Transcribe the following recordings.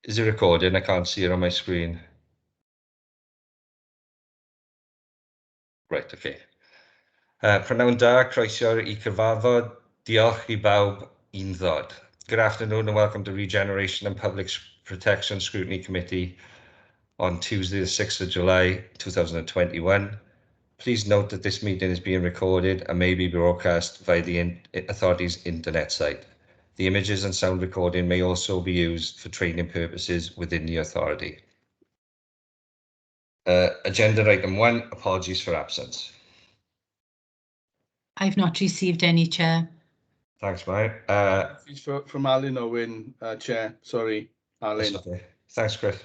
Is it recording? I can't see it on my screen. Right, okay. Prynawn da, croeso I cyfarfod. Diolch I bawb un ddod. Good afternoon and welcome to Regeneration and Public Protection Scrutiny Committee on Tuesday, the 6th of July, 2021. Please note that this meeting is being recorded and may be broadcast via the authority's internet site. The images and sound recording may also be used for training purposes within the authority. Agenda item 1, apologies for absence. I've not received any, Chair. Thanks, Mike. It's from Alan Owen, Chair. Sorry, Alan. That's okay. Thanks, Chris.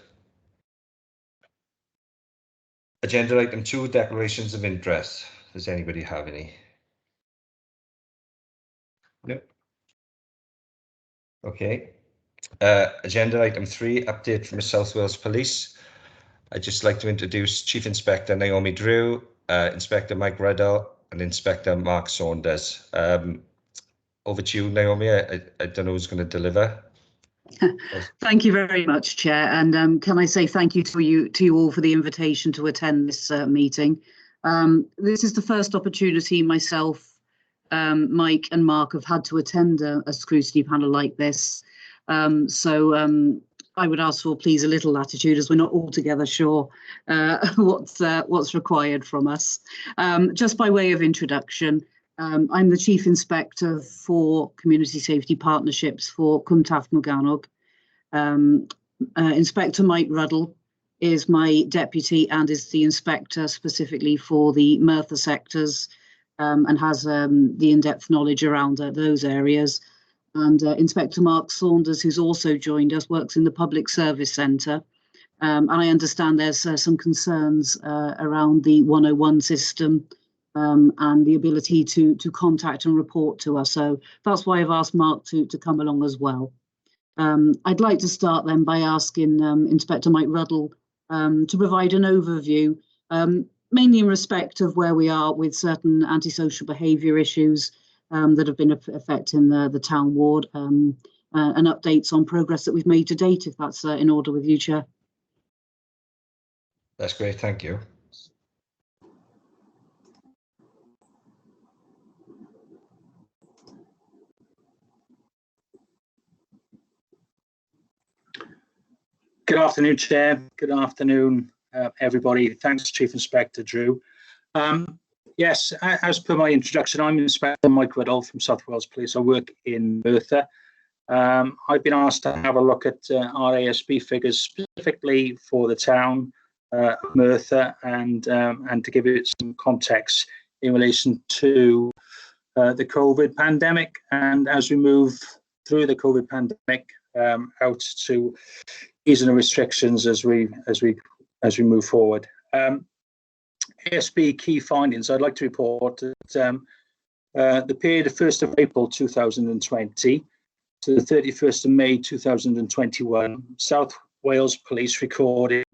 Agenda item 2, declarations of interest. Does anybody have any? No. Okay. Agenda item 3, update from the South Wales Police. I'd just like to introduce Chief Inspector Naomi Drew, Inspector Mike Ruddell, and Inspector Mark Saunders. Over to you, Naomi. I don't know who's going to deliver. Thank you very much, Chair. And can I say thank you to you all for the invitation to attend this meeting. This is the first opportunity myself, Mike and Mark have had to attend a scrutiny panel like this. I would ask for please a little latitude as we're not altogether sure what's required from us. Just by way of introduction, I'm the Chief Inspector for Community Safety Partnerships for Cwmtaf Morgannwg. Inspector Mike Ruddell is my deputy and is the inspector specifically for the Merthyr sectors and has the in-depth knowledge around those areas. And Inspector Mark Saunders, who's also joined us, works in the Public Service Centre. And I understand there's some concerns around the 101 system and the ability to contact and report to us. So that's why I've asked Mark to come along as well. I'd like to start then by asking Inspector Mike Ruddell to provide an overview, mainly in respect of where we are with certain antisocial behaviour issues that have been affecting the town ward, and updates on progress that we've made to date, if that's in order with you, Chair. That's great, thank you. Good afternoon, Chair. Good afternoon, everybody. Thanks, Chief Inspector Drew. Yes, as per my introduction, I'm Inspector Mike Ruddell from South Wales Police. I work in Merthyr. I've been asked to have a look at our ASB figures specifically for the town, Merthyr, and to give it some context in relation to the COVID pandemic, and as we move through the COVID pandemic out to easing the restrictions as we move forward. ASB key findings. I'd like to report that the period of 1st of April 2020 to the 31st of May 2021, South Wales Police recorded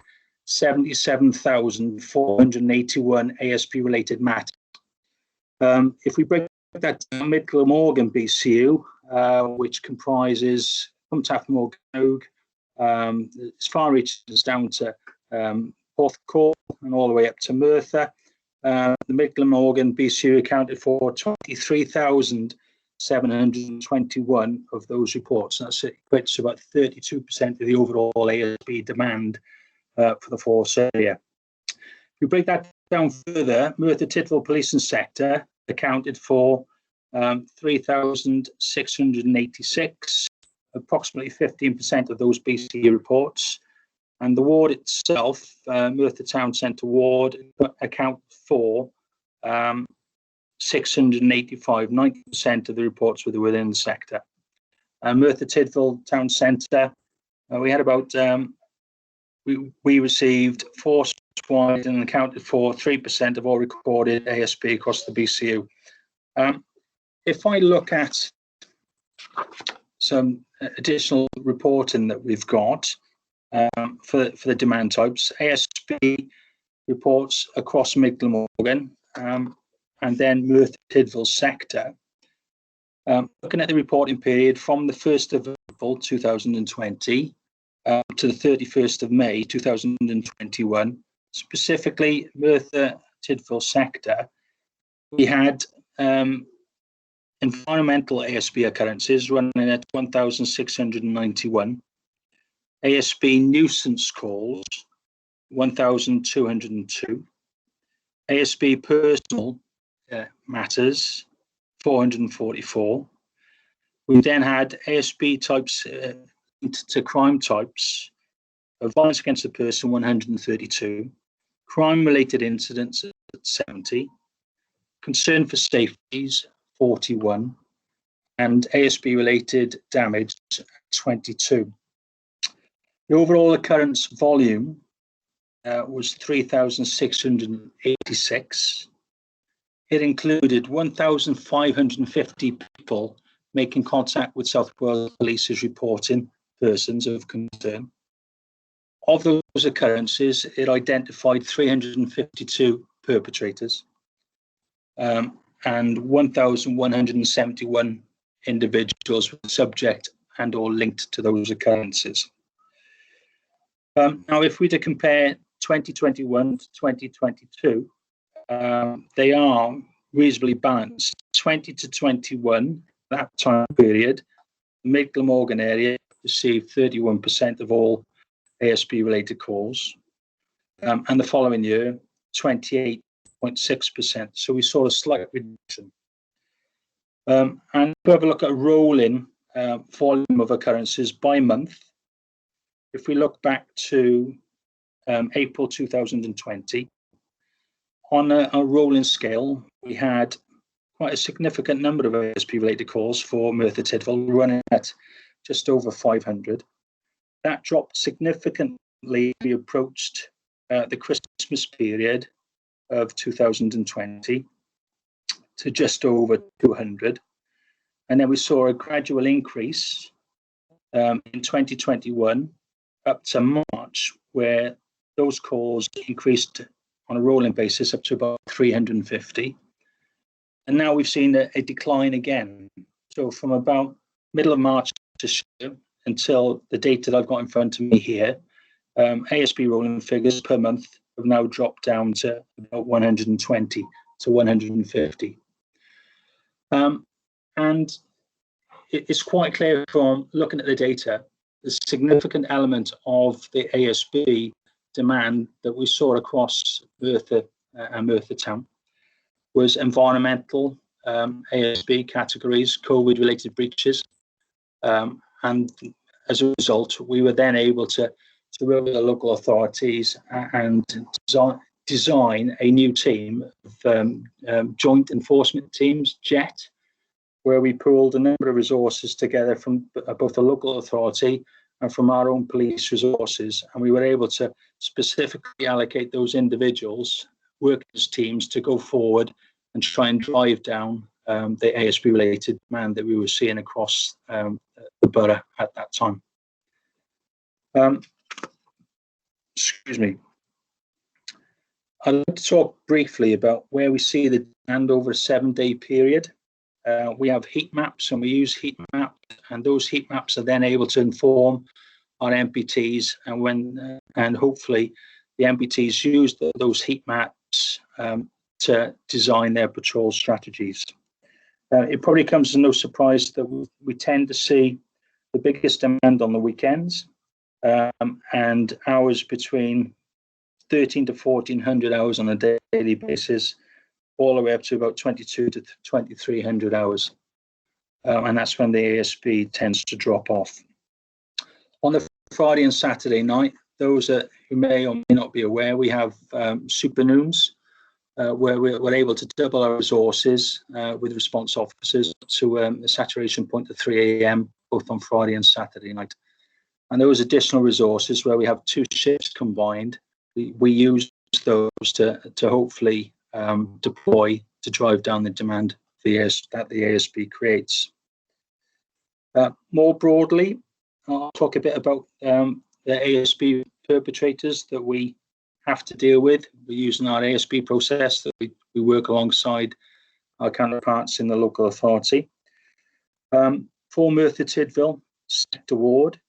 77,481 ASB related matters. If we break that down, Middle Morgan BCU, which comprises Cwmtaf Morgannwg, as far reaches down to Porthcawl and all the way up to Merthyr. The Middle Morgan BCU accounted for 23,721 of those reports. That's equates to about 32% of the overall ASB demand for the force area. If we break that down further, Merthyr Tydfil Police and Sector accounted for 3,686, approximately 15% of those BCU reports. And the ward itself, Merthyr Town Centre Ward, account for 685, 90% of the reports were within the sector. Merthyr Tydfil Town Centre, we had about, we received force-wide and accounted for 3% of all recorded ASB across the BCU. If I look at some additional reporting that we've got, for the demand types, ASB reports across Middle Morgan, and then Merthyr Tydfil sector. Looking at the reporting period from the 1st of April 2020 to the 31st of May 2021, specifically Merthyr Tydfil sector, we had environmental ASB occurrences running at 1,691, ASB nuisance calls 1,202, ASB personal matters 444. We then had ASB types to crime types of violence against the person 132, crime-related incidents at 70, concern for safeties 41, and ASB-related damage 22. The overall occurrence volume was 3,686. It included 1,550 people making contact with South Wales Police as reporting persons of concern. Of those occurrences, it identified 352 perpetrators and 1,171 individuals were subject and or linked to those occurrences. Now, if we to compare 2021 to 2022, they are reasonably balanced. 20 to 21, that time period, the Mid Glamorgan area received 31% of all ASB-related calls, and the following year, 28.6%. So we saw a slight reduction. And if we have a look at a rolling volume of occurrences by month, if we look back to April 2020, on a rolling scale, we had quite a significant number of ASB-related calls for Merthyr Tydfil, running at just over 500. That dropped significantly. We approached the Christmas period of 2020 to just over 200. And then we saw a gradual increase in 2021 up to March, where those calls increased on a rolling basis up to about 350. And now we've seen a decline again. So from about middle of March this year until the date that I've got in front of me here, ASB rolling figures per month have now dropped down to about 120 to 150. And it's quite clear from looking at the data, the significant element of the ASB demand that we saw across Merthyr and Merthyr Town was environmental ASB categories, COVID-related breaches, and as a result, we were then able to work with the local authorities and design a new team of joint enforcement teams, JET, where we pooled a number of resources together from both the local authority and from our own police resources, and we were able to specifically allocate those individuals, work as teams, to go forward and try and drive down the ASB-related demand that we were seeing across the borough at that time. Excuse me. I'd like to talk briefly about where we see the demand over a 7-day period. We have heat maps, and we use heat maps, and those heat maps are then able to inform our MPTs, and hopefully the MPTs use those heat maps to design their patrol strategies. It probably comes as no surprise that we tend to see the biggest demand on the weekends, and hours between 13 to 1400 hours on a daily basis, all the way up to about 22 to 2300 hours. And that's when the ASB tends to drop off. On the Friday and Saturday night, those who may or may not be aware, we have supernoons, where we're able to double our resources with response officers to a saturation point of 3 a.m. both on Friday and Saturday night. And those additional resources, where we have 2 shifts combined, we use those to hopefully deploy to drive down the demand that the ASB creates. More broadly, I'll talk a bit about the ASB perpetrators that we have to deal with. We're using our ASB process that we work alongside our counterparts in the local authority. For Merthyr Tydfil sector ward,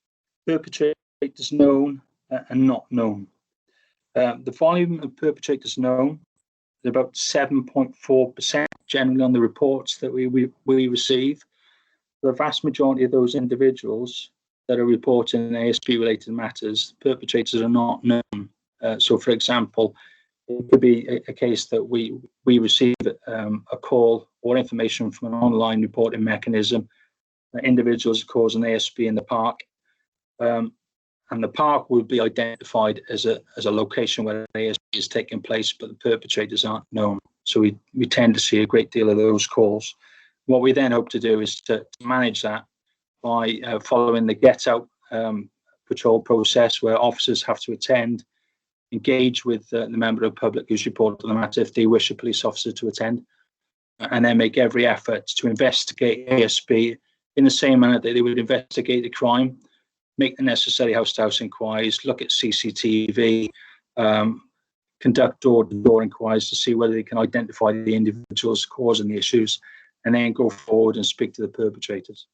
perpetrators perpetrators known and not known. The volume of perpetrators known is about 7.4% generally on the reports that we receive. The vast majority of those individuals that are reporting ASB-related matters, perpetrators are not known. So, for example, it could be a case that we receive a call or information from an online reporting mechanism that individuals causing ASB in the park, and the park will be identified as a location where ASB is taking place, but the perpetrators aren't known. So we tend to see a great deal of those calls. What we then hope to do is to manage that by following the get out patrol process, where officers have to attend, engage with the member of the public who's reported the matter if they wish a police officer to attend, and then make every effort to investigate ASB in the same manner that they would investigate a crime, make the necessary house-to-house inquiries, look at CCTV, conduct door-to-door inquiries to see whether they can identify the individuals causing the issues, and then go forward and speak to the perpetrators.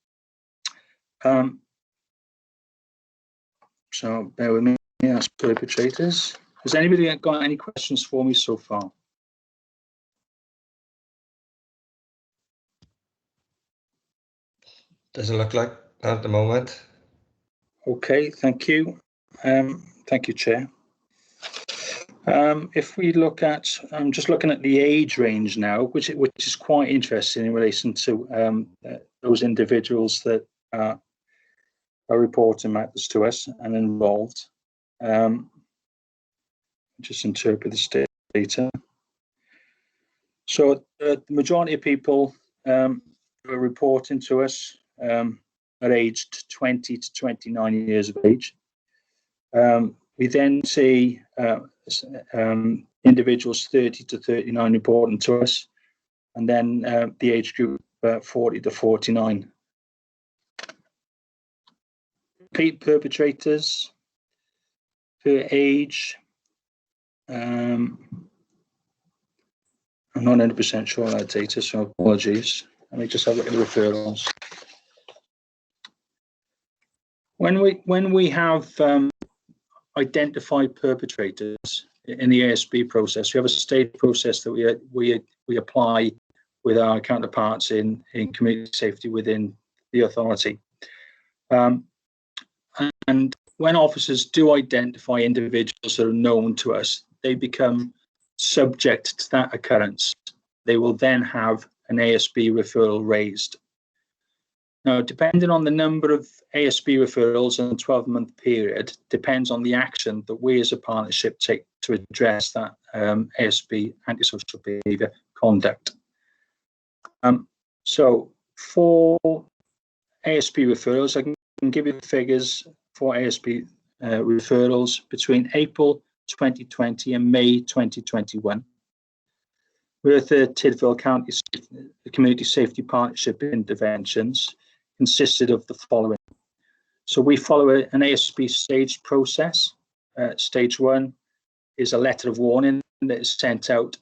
So bear with me as perpetrators. Has anybody got any questions for me so far? Does it look like at the moment? Okay, thank you. Thank you, Chair. If we look at, I'm just looking at the age range now, which is quite interesting in relation to those individuals that are reporting matters to us and involved. Just interpret this data. So the majority of people who are reporting to us are aged 20 to 29 years of age. We then see individuals 30 to 39 reporting to us, and then the age group 40 to 49. Repeat perpetrators per age. I'm not 100% sure of that data, so apologies. Let me just have a look at the referrals. When we have identified perpetrators in the ASB process, we have a stage process that we apply with our counterparts in community safety within the authority. And when officers do identify individuals that are known to us, they become subject to that occurrence. They will then have an ASB referral raised. Now, depending on the number of ASB referrals in a 12-month period, depends on the action that we as a partnership take to address that ASB antisocial behaviour conduct. So for ASB referrals, I can give you the figures for ASB referrals between April 2020 and May 2021. With the Tydfil County Community Safety Partnership interventions consisted of the following. So we follow an ASB staged process. Stage 1 is a letter of warning that is sent out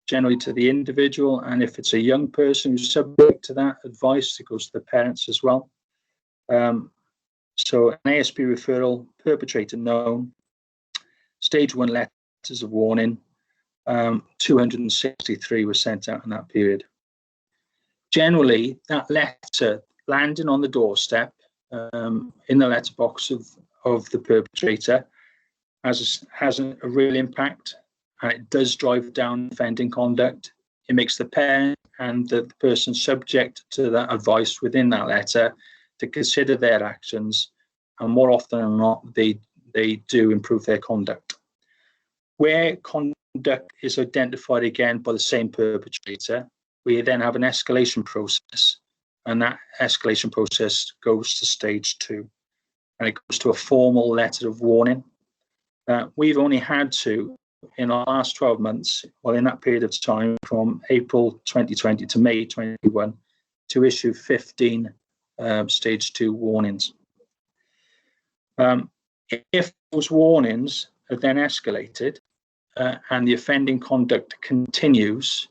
generally to the individual, and if it's a young person who's subject to that advice, it goes to the parents as well. So an ASB referral, perpetrator known, stage 1 letters of warning, 263 were sent out in that period. Generally, that letter landing on the doorstep in the letterbox of the perpetrator has a real impact, and it does drive down offending conduct. It makes the parent and the person subject to that advice within that letter to consider their actions, and more often than not, they do improve their conduct. Where conduct is identified again by the same perpetrator, we then have an escalation process, and that escalation process goes to stage 2, and it goes to a formal letter of warning. We've only had to, in the last 12 months, well, in that period of time from April 2020 to May 2021, to issue 15 stage 2 warnings. If those warnings are then escalated and the offending conduct continues,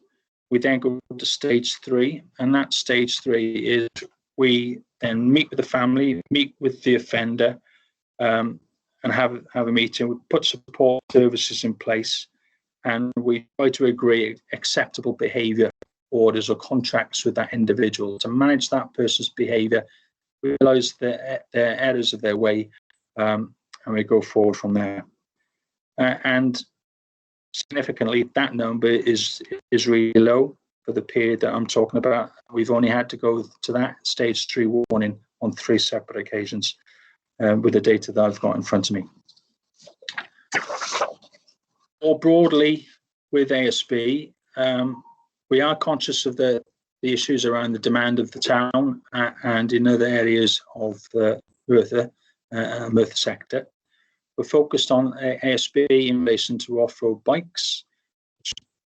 we then go to stage 3, and that stage 3 is we then meet with the family, meet with the offender, and have a meeting. We put support services in place, and we try to agree acceptable behaviour orders or contracts with that individual to manage that person's behaviour, realise their errors of their way, and we go forward from there. And significantly, that number is really low for the period that I'm talking about. We've only had to go to that stage 3 warning on 3 separate occasions with the data that I've got in front of me. More broadly, with ASB, we are conscious of the issues around the demand of the town and in other areas of the Merthyr sector. We're focused on ASB in relation to off-road bikes,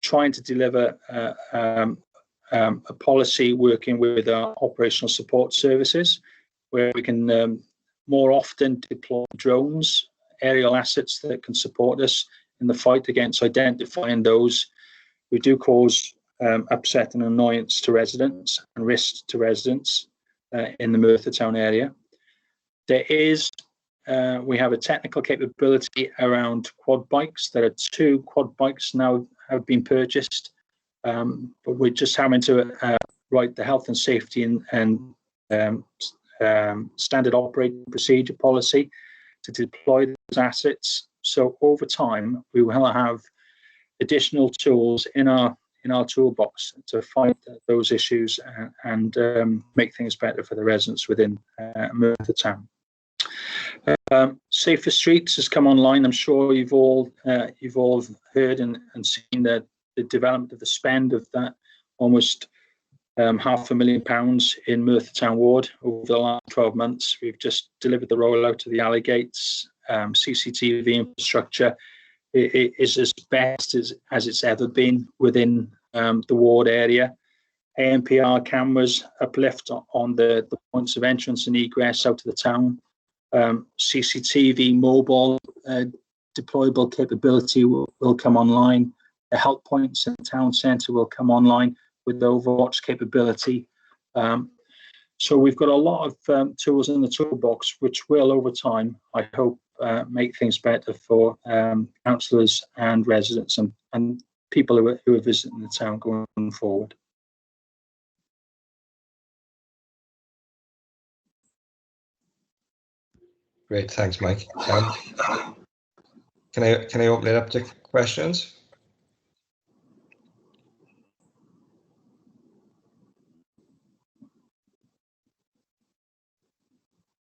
trying to deliver a policy working with our operational support services, where we can more often deploy drones, aerial assets that can support us in the fight against identifying those who do cause upset and annoyance to residents and risk to residents in the Merthyr town area. There is we have a technical capability around quad bikes. There are 2 quad bikes now have been purchased, but we're just having to write the health and safety and standard operating procedure policy to deploy those assets. So over time, we will have additional tools in our toolbox to fight those issues and make things better for the residents within Merthyr town. Safer Streets has come online. I'm sure you've all heard and seen the development of the spend of that, almost £500,000 in Merthyr town ward over the last 12 months. We've just delivered the rollout of the alley gates. CCTV infrastructure is as best as it's ever been within the ward area. ANPR cameras uplift on the points of entrance and egress out of the town. CCTV mobile deployable capability will come online. The help points in the town centre will come online with the Overwatch capability. So we've got a lot of tools in the toolbox, which will, over time, I hope, make things better for councillors and residents and people who are visiting the town going forward. Great, thanks, Mike. Can I open it up to questions?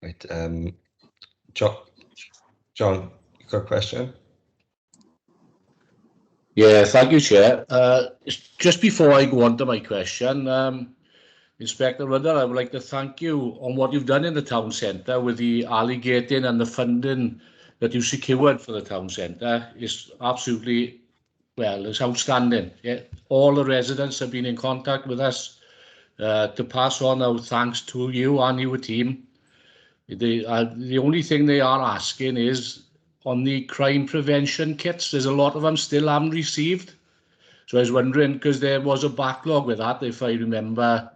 Right, John, you got a question? Yeah, thank you, Chair. Just before I go on to my question, Inspector Rudder, I would like to thank you on what you've done in the town centre with the alley gating and the funding that you secured for the town centre. It's absolutely, well, it's outstanding. Yeah. All the residents have been in contact with us to pass on our thanks to you and your team. The only thing they are asking is on the crime prevention kits. There's a lot of them still haven't received. So I was wondering, because there was a backlog with that, if I remember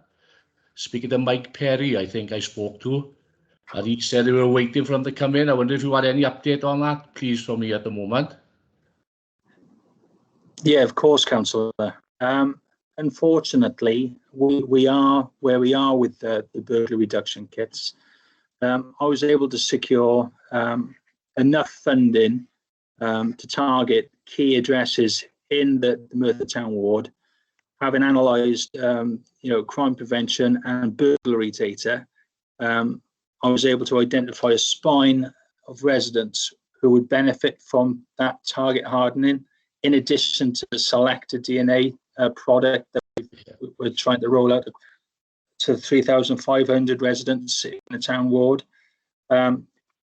speaking to Mike Perry, I think I spoke to, and he said they were waiting for them to come in. I wonder if you had any update on that, please, for me at the moment. Yeah, of course, Councillor. Unfortunately, we are where we are with the burglary reduction kits. I was able to secure enough funding to target key addresses in the Merthyr town ward. Having analysed, crime prevention and burglary data, I was able to identify a spine of residents who would benefit from that target hardening, in addition to the selected DNA product that we're trying to roll out to 3,500 residents in the town ward.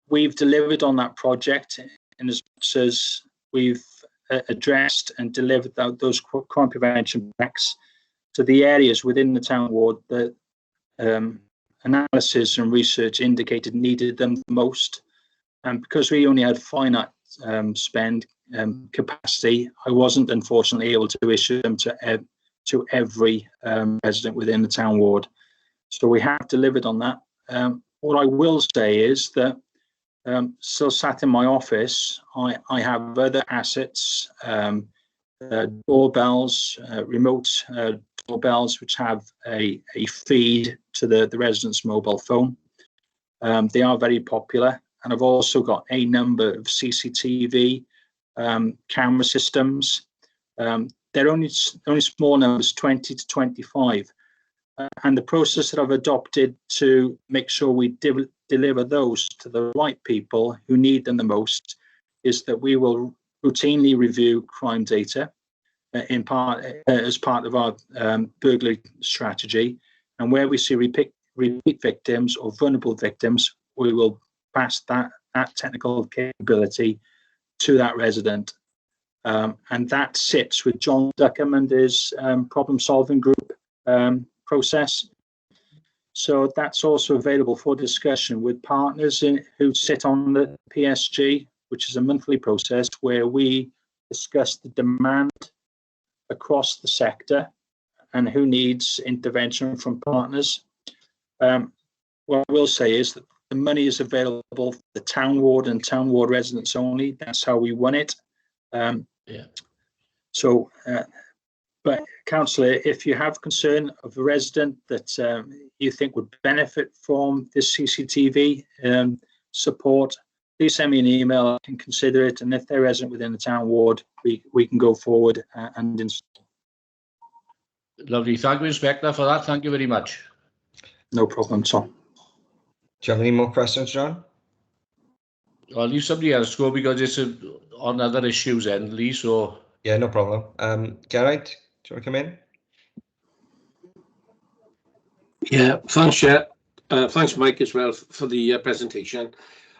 We've delivered on that project in as much as we've addressed and delivered those crime prevention packs to the areas within the town ward that analysis and research indicated needed them the most. And because we only had finite spend capacity, I wasn't unfortunately able to issue them to every resident within the town ward. So we have delivered on that. What I will say is that still sat in my office, I have other assets, doorbells, remote doorbells, which have a feed to the resident's mobile phone. They are very popular, and I've also got a number of CCTV camera systems. They're only small numbers, 20 to 25. And the process that I've adopted to make sure we deliver those to the right people who need them the most is that we will routinely review crime data in part as part of our burglary strategy. And where we see repeat victims or vulnerable victims, we will pass that technical capability to that resident. And that sits with John Duckham and his problem-solving group process. So that's also available for discussion with partners who sit on the PSG, which is a monthly process where we discuss the demand across the sector and who needs intervention from partners. What I will say is that the money is available for the town ward and town ward residents only. That's how we run it. So, but councillor, if you have concern of a resident that you think would benefit from this CCTV support, please send me an email. I can consider it, and if they're resident within the town ward, we can go forward and install. Lovely. Thank you, Inspector, for that. Thank you very much. No problem, Tom. Do you have any more questions, John? I'll leave somebody else go because it's on other issues then, Lee, so... Yeah, no problem. Geraint, do you want to come in? Yeah, thanks, Chair. Thanks, Mike, as well for the presentation.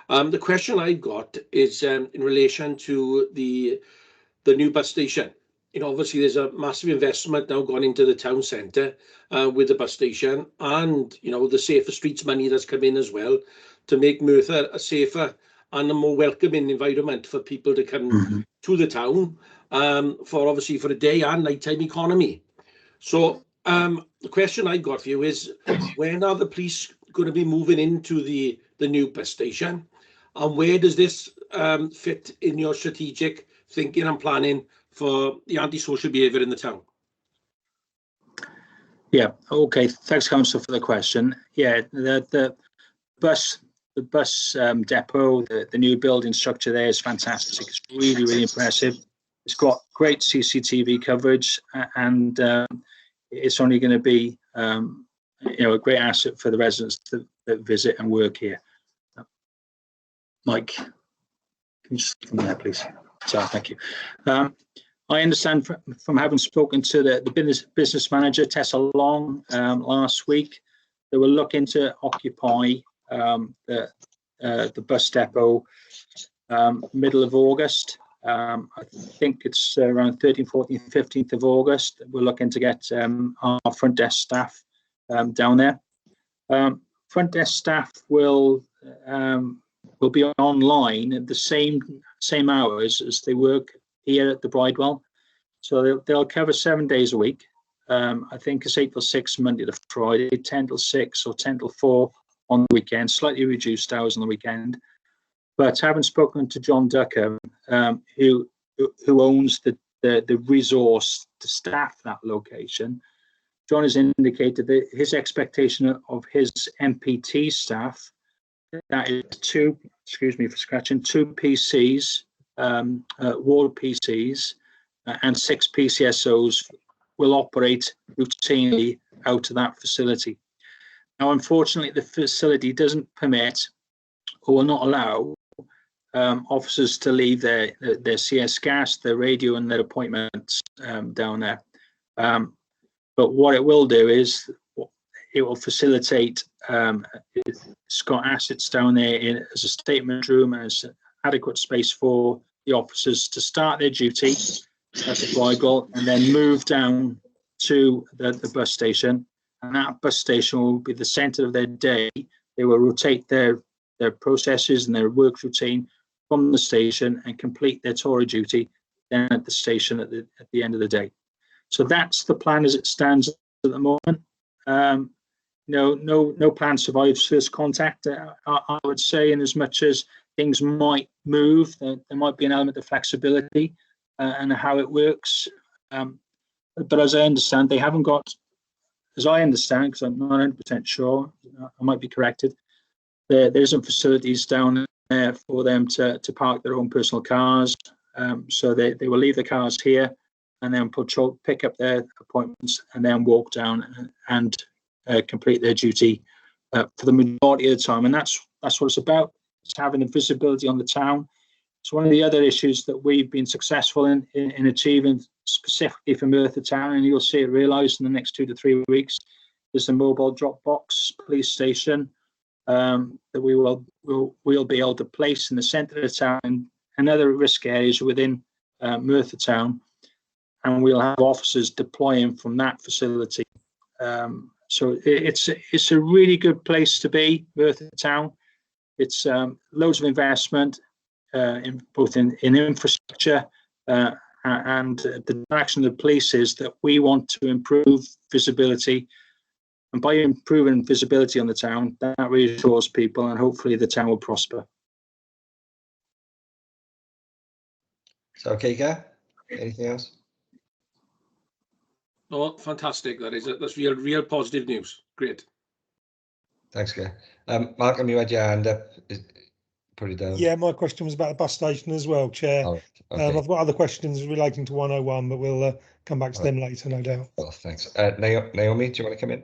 The question I've got is in relation to the new bus station. You know, obviously there's a massive investment now gone into the town centre with the bus station, and you know the Safer Streets money that's come in as well to make Merthyr a safer and a more welcoming environment for people to come to the town for obviously for a day and nighttime economy. So the question I've got for you is, when are the police going to be moving into the new bus station, and where does this fit in your strategic thinking and planning for the antisocial behaviour in the town? Yeah, okay. Thanks, Councillor, for the question. Yeah, the bus depot, the new building structure there is fantastic. It's really, really impressive. It's got great CCTV coverage, and it's only going to be you know, a great asset for the residents that visit and work here. Mike, can you just from there, please? So, thank you. I understand from having spoken to the business manager, Tessa Long, last week, they were looking to occupy the bus depot middle of August. I think it's around 13th, 14th, 15th of August. We're looking to get our front desk staff down there. Front desk staff will be online at the same hours as they work here at the Bridewell. So they'll cover 7 days a week. I think it's 8 till 6 Monday to Friday, 10 till 6 or 10 till 4 on the weekend, slightly reduced hours on the weekend. But having spoken to John Duckham, who owns the resource to staff that location, John has indicated that his expectation of his MPT staff, that is two PCs, wall PCs, and 6 PCSOs will operate routinely out of that facility. Now, unfortunately, the facility doesn't permit or will not allow officers to leave their CS gas, their radio, and their appointments down there. But what it will do is it will facilitate. It's got assets down there as a statement room and as adequate space for the officers to start their duty at the Bridewell and then move down to the bus station. And that bus station will be the centre of their day. They will rotate their processes and their work routine from the station and complete their Tory duty then at the station at the end of the day. So that's the plan as it stands at the moment. no plan survives first contact. I would say, in as much as things might move, there might be an element of flexibility and how it works. But as I understand, they haven't got, as I understand, because I'm not 100% sure, I might be corrected, there isn't facilities down there for them to park their own personal cars. So they will leave the cars here and then pick up their appointments and then walk down and complete their duty for the majority of the time. And that's what it's about. It's having the visibility on the town. It's one of the other issues that we've been successful in achieving specifically for Merthyr Town, and you'll see it realised in the next 2 to 3 weeks, is the mobile drop box police station that we'll be able to place in the centre of town and other risk areas within Merthyr Town, and we'll have officers deploying from that facility. So it's a really good place to be, Merthyr Town. It's loads of investment in both in infrastructure and the direction of the police is that we want to improve visibility, and by improving visibility on the town, that reassures people, and hopefully the town will prosper. So, okay, Gav? Anything else? Oh, fantastic! That's real positive news. Great. Thanks, Gav. Malcolm, you had your hand up. Put it down. Yeah, my question was about the bus station as well, Chair. Oh, okay. I've got other questions relating to 101, but we'll come back to them later, no doubt. Well, thanks. Naomi, do you want to come in?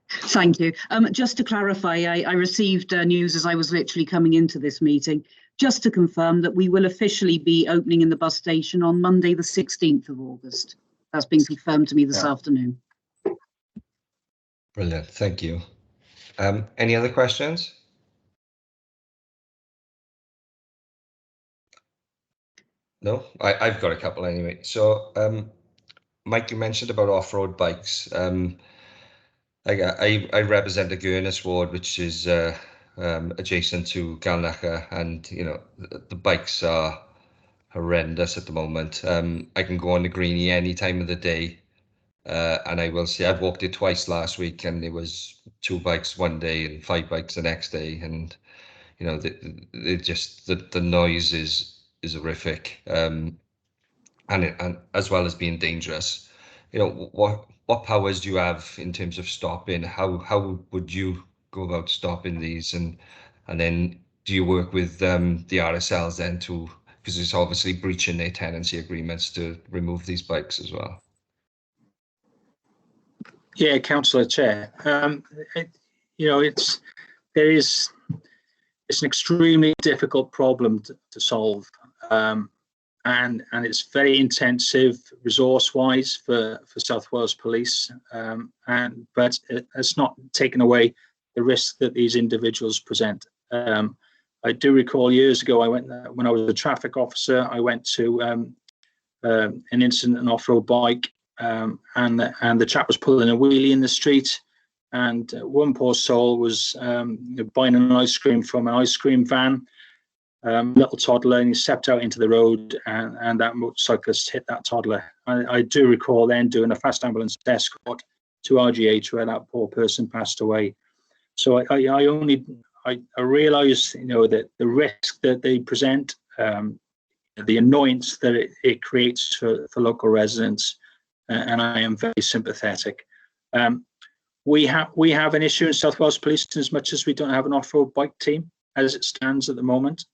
Thank you. Just to clarify, I received news as I was literally coming into this meeting, just to confirm that we will officially be opening in the bus station on Monday, the 16th of August. That's been confirmed to me this afternoon. Brilliant. Thank you. Any other questions? No, I've got a couple anyway. So, Mike, you mentioned about off-road bikes. I represent a Gurness ward, which is adjacent to Galnacha, and the bikes are horrendous at the moment. I can go on the greenie any time of the day, and I will say I've walked it twice last week, and there was 2 bikes one day and 5 bikes the next day, and the noise is horrific, and as well as being dangerous. What powers do you have in terms of stopping? How would you go about stopping these, and then do you work with the RSLs then because it's obviously breaching their tenancy agreements to remove these bikes as well? Yeah, Councillor Chair. It's an extremely difficult problem to solve, and it's very intensive resource-wise for South Wales Police, but it's not taken away the risk that these individuals present. I do recall years ago, when I was a traffic officer, I went to an incident, an off-road bike, and the chap was pulling a wheelie in the street, and one poor soul was buying an ice cream from an ice cream van, little toddler, and he stepped out into the road, and that motorcyclist hit that toddler. I do recall then doing a fast ambulance escort to RGH where that poor person passed away. So I realised, that the risk that they present, the annoyance that it creates for local residents, and I am very sympathetic. We have an issue in South Wales Police in as much as we don't have an off-road bike team as it stands at the moment.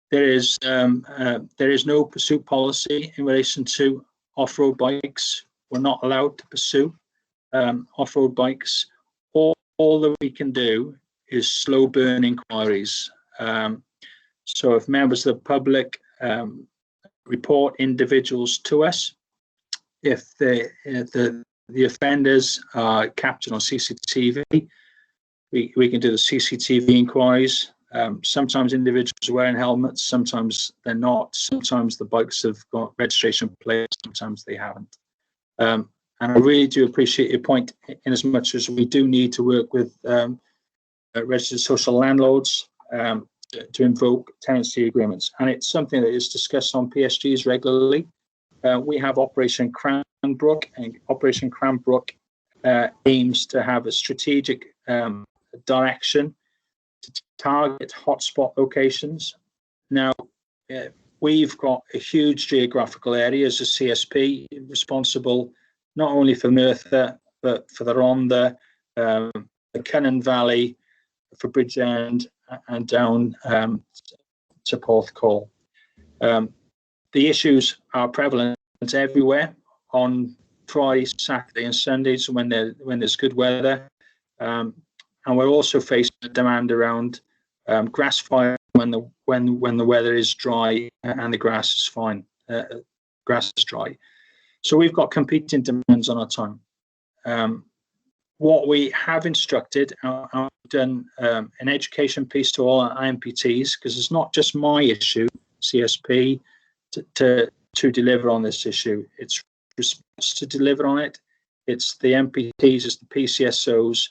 There is no pursuit policy in relation to off-road bikes. We're not allowed to pursue off-road bikes. All that we can do is slow burn inquiries. So if members of the public report individuals to us, if the offenders are captured on CCTV, we can do the CCTV inquiries. Sometimes individuals are wearing helmets, sometimes they're not. Sometimes the bikes have got registration plates, sometimes they haven't. And I really do appreciate your point, in as much as we do need to work with registered social landlords to invoke tenancy agreements. And it's something that is discussed on PSGs regularly. We have Operation Cranbrook, and Operation Cranbrook aims to have a strategic direction to target hotspot locations. Now, we've got a huge geographical area as a CSP responsible not only for Merthyr, but for the Rhondda, the Cynon Valley, for Bridgend, and down to Porthcawl. The issues are prevalent everywhere on Friday, Saturday, and Sundays when there's good weather, and we're also facing a demand around grass fire when the weather is dry and the grass is fine. Grass is dry, so we've got competing demands on our time. What we have instructed, I've done an education piece to all our IMPTs, because it's not just my issue, CSP, to deliver on this issue. It's response to deliver on it. It's the MPTs, it's the PCSOs,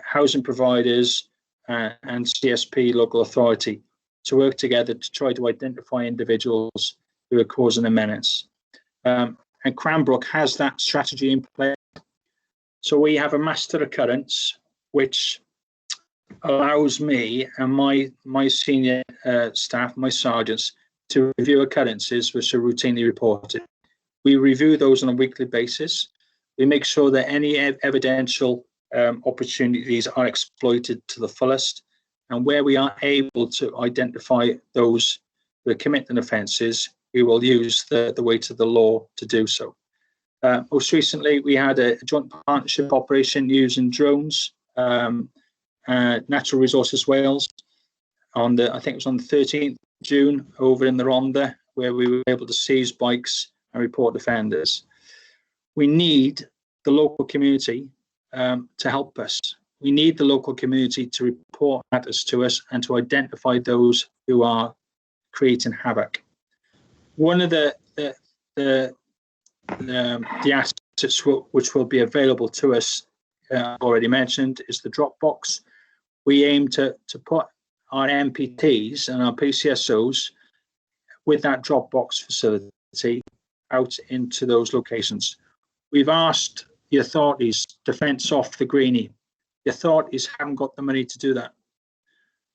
housing providers, and CSP local authority to work together to try to identify individuals who are causing a menace. And Cranbrook has that strategy in place. So we have a master occurrence, which allows me and my senior staff, my sergeants, to review occurrences which are routinely reported. We review those on a weekly basis. We make sure that any evidential opportunities are exploited to the fullest, and where we are able to identify those who are committing offences, we will use the weight of the law to do so. Most recently, we had a joint partnership operation using drones, Natural Resources Wales, I think it was on the 13th of June over in the Rhondda, where we were able to seize bikes and report offenders. We need the local community to help us. We need the local community to report matters to us and to identify those who are creating havoc. One of the assets which will be available to us, already mentioned, is the Dropbox. We aim to put our MPTs and our PCSOs with that Dropbox facility out into those locations. We've asked the authorities to fence off the greenie. The authorities haven't got the money to do that.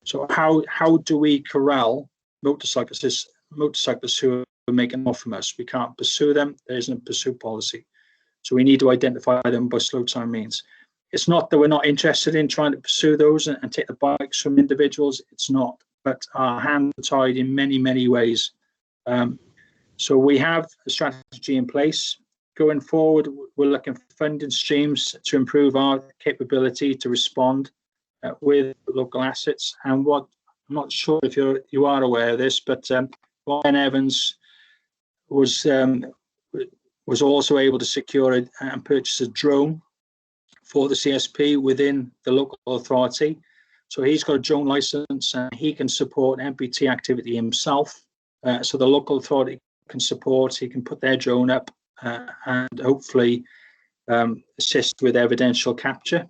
So how do we corral motorcyclists who are making off from us? We can't pursue them. There isn't a pursuit policy. So we need to identify them by slow time means. It's not that we're not interested in trying to pursue those and take the bikes from individuals. It's not, but our hands are tied in many, many ways. So we have a strategy in place. Going forward, we're looking for funding streams to improve our capability to respond with local assets. And what I'm not sure if you are aware of this, but Ryan Evans was also able to secure and purchase a drone for the CSP within the local authority. So he's got a drone license and he can support MPT activity himself. So the local authority can support, he can put their drone up and hopefully assist with evidential capture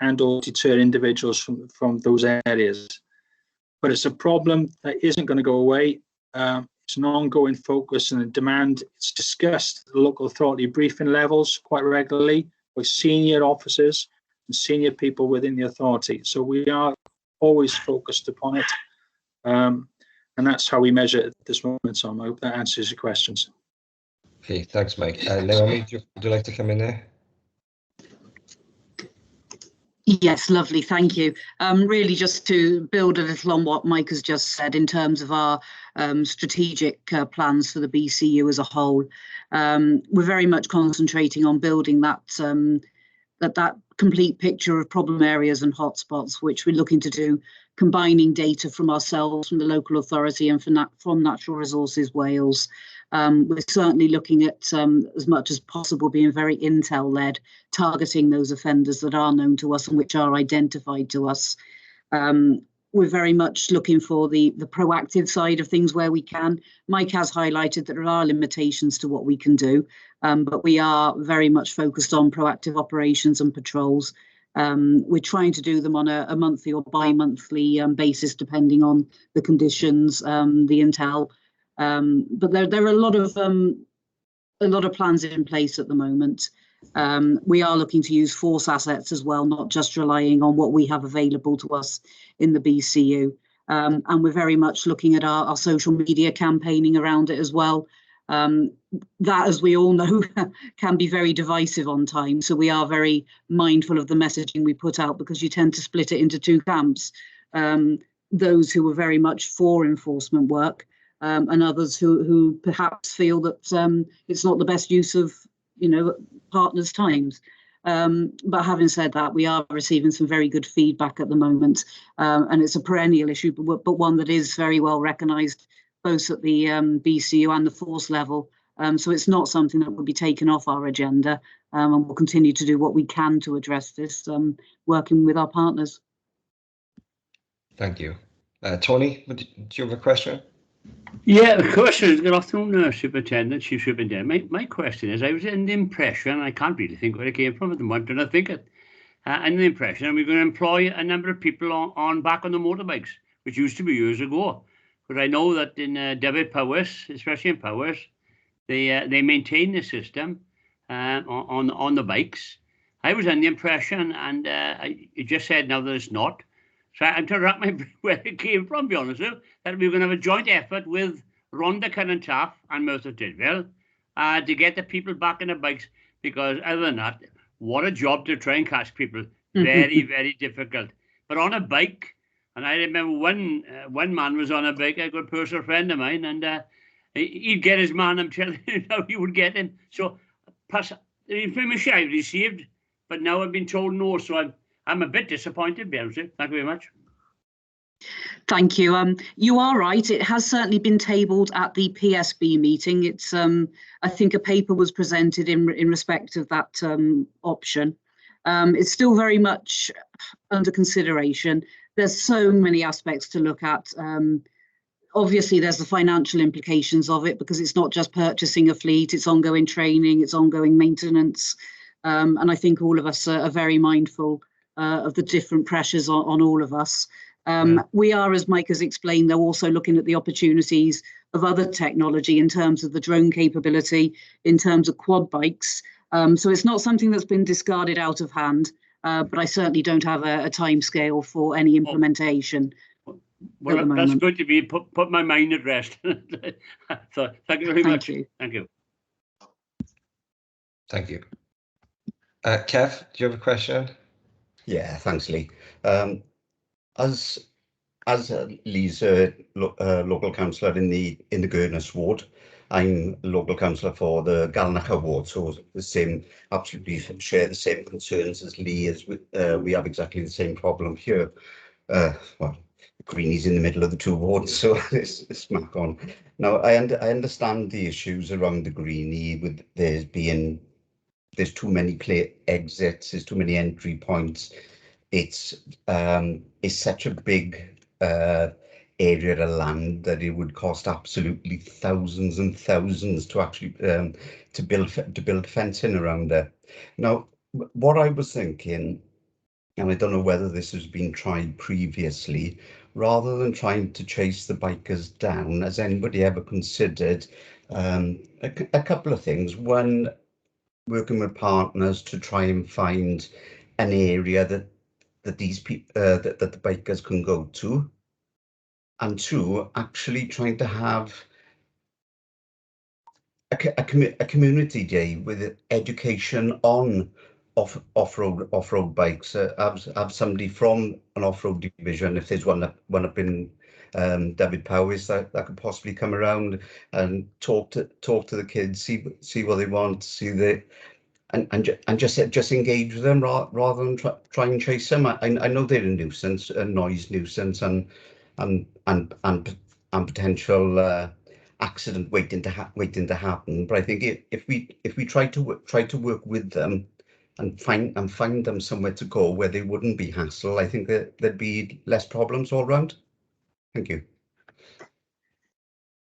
and or deter individuals from those areas. But it's a problem that isn't going to go away. It's an ongoing focus and a demand. It's discussed at the local authority briefing levels quite regularly with senior officers and senior people within the authority. So we are always focused upon it. And that's how we measure it at this moment. So I hope that answers your questions. Okay, thanks, Mike. Naomi, would you like to come in there? Yes, lovely, thank you. Really just to build a little on what Mike has just said in terms of our strategic plans for the BCU as a whole. We're very much concentrating on building that that complete picture of problem areas and hotspots, which we're looking to do, combining data from ourselves, from the local authority and from Natural Resources Wales. We're certainly looking at, as much as possible, being very intel-led, targeting those offenders that are known to us and which are identified to us. We're very much looking for the proactive side of things where we can. Mike has highlighted that there are limitations to what we can do, but we are very much focused on proactive operations and patrols. We're trying to do them on a monthly or bi-monthly basis, depending on the conditions, the intel. But there are a lot of plans in place at the moment. We are looking to use force assets as well, not just relying on what we have available to us in the BCU. And we're very much looking at our social media campaigning around it as well. That, as we all know, can be very divisive on time. So we are very mindful of the messaging we put out, because you tend to split it into two camps. Those who are very much for enforcement work, and others who perhaps feel that it's not the best use of, partners' times. But having said that, we are receiving some very good feedback at the moment, and it's a perennial issue, but one that is very well recognised both at the BCU and the force level. So it's not something that will be taken off our agenda, and we'll continue to do what we can to address this, working with our partners. Thank you. Tony, do you have a question? Yeah, the question is, good afternoon, Superintendent, Chief Superintendent. My question is, I was in the impression, I can't really think where it came from at the moment, and I think it, in the impression, we're going to employ a number of people back on the motorbikes, which used to be years ago. But I know that in David Powers, especially in Powers, they maintain the system on the bikes. I was in the impression, and you just said now that it's not. So I'm trying to wrap my brain where it came from, to be honest with you, that we were going to have a joint effort with Rhondda Cynon Taf and Merthyr Tydfil to get the people back on the bikes, because other than that, what a job to try and catch people. Very, very difficult. But on a bike, and I remember one man was on a bike, a good personal friend of mine, and he'd get his man, I'm telling you now, he would get him. So the information I received, but now I've been told no, so I'm a bit disappointed, to be honest with you. Thank you very much. Thank you. You are right. It has certainly been tabled at the PSB meeting. It's I think a paper was presented in respect of that option. It's still very much under consideration. There's so many aspects to look at. Obviously, there's the financial implications of it, because it's not just purchasing a fleet, it's ongoing training, it's ongoing maintenance. And I think all of us are very mindful of the different pressures on all of us. We are, as Mike has explained, though, also looking at the opportunities of other technology in terms of the drone capability, in terms of quad bikes. So it's not something that's been discarded out of hand, but I certainly don't have a time scale for any implementation. Well, that's good to be put my mind at rest. So thank you very much. Thank you. Thank you. Kev, do you have a question? Yeah, thanks, Lee. As Lee's local councillor in the Gurness ward, I'm local councillor for the Galnacha ward, so the same, absolutely share the same concerns as Lee. As we have exactly the same problem here. Well, Greenie's in the middle of the two wards, so it's smack on. Now, I understand the issues around the Greenie, with there's too many exits, there's too many entry points. It's such a big area of land that it would cost absolutely thousands and thousands to actually to build fencing around there. Now, what I was thinking, and I don't know whether this has been tried previously, rather than trying to chase the bikers down, has anybody ever considered a couple of things? One, working with partners to try and find an area that these people that the bikers can go to, and two, actually trying to have a community day with education on off-road bikes. Have somebody from an off-road division, if there's one up in David Powys, that could possibly come around and talk to the kids, see what they want, see the and just engage with them rather than try and chase them. I know they're a nuisance, a noise nuisance, and potential accident waiting to happen. But I think if we try to work with them and find them somewhere to go where they wouldn't be hassle, I think that there'd be less problems all round. Thank you.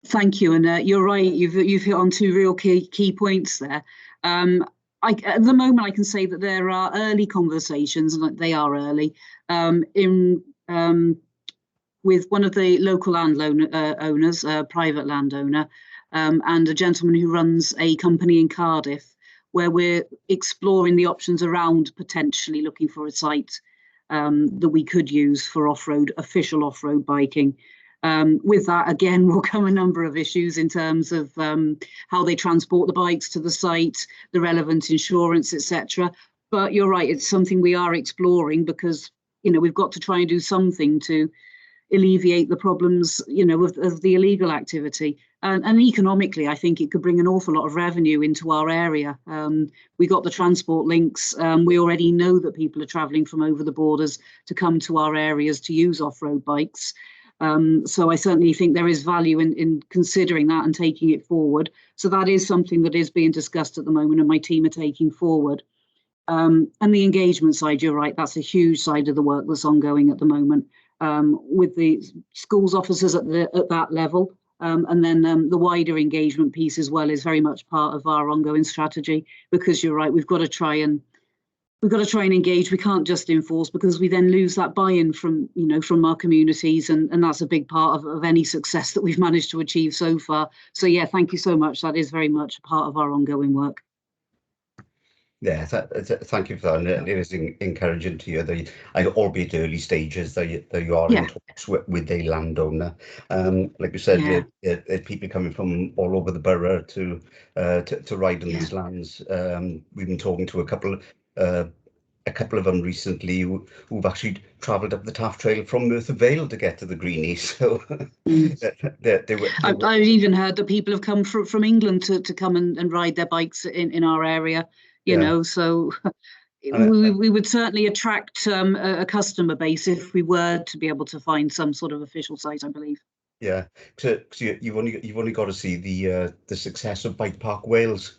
Thank you, and you're right. You've hit on two real key points there. At the moment, I can say that there are early conversations, and they are early, with one of the local owners, a private landowner, and a gentleman who runs a company in Cardiff, where we're exploring the options around potentially looking for a site that we could use for official off-road biking. With that, again, will come a number of issues in terms of how they transport the bikes to the site, the relevant insurance, etc. But you're right, it's something we are exploring because, we've got to try and do something to alleviate the problems, of the illegal activity. And economically, I think it could bring an awful lot of revenue into our area. We got the transport links. We already know that people are travelling from over the borders to come to our areas to use off-road bikes. So I certainly think there is value in considering that and taking it forward. So that is something that is being discussed at the moment and my team are taking forward. And the engagement side, you're right, that's a huge side of the work that's ongoing at the moment with the schools officers at that level. And then the wider engagement piece as well is very much part of our ongoing strategy, because you're right, we've got to try and engage. We can't just enforce, because we then lose that buy-in from our communities, and that's a big part of any success that we've managed to achieve so far. So yeah, thank you so much. That is very much a part of our ongoing work. Yeah, thank you for that. And it is encouraging to hear albeit early stages, that you are in talks with the landowner. Like you said, people coming from all over the borough to ride on these lands. We've been talking to a couple of them recently who've actually travelled up the Taff Trail from Merthyr Vale to get to the Greenie. So I've even heard that people have come from England to come and ride their bikes in our area. So we would certainly attract a customer base if we were to be able to find some sort of official site, I believe. Yeah, because you've only got to see the success of Bike Park Wales.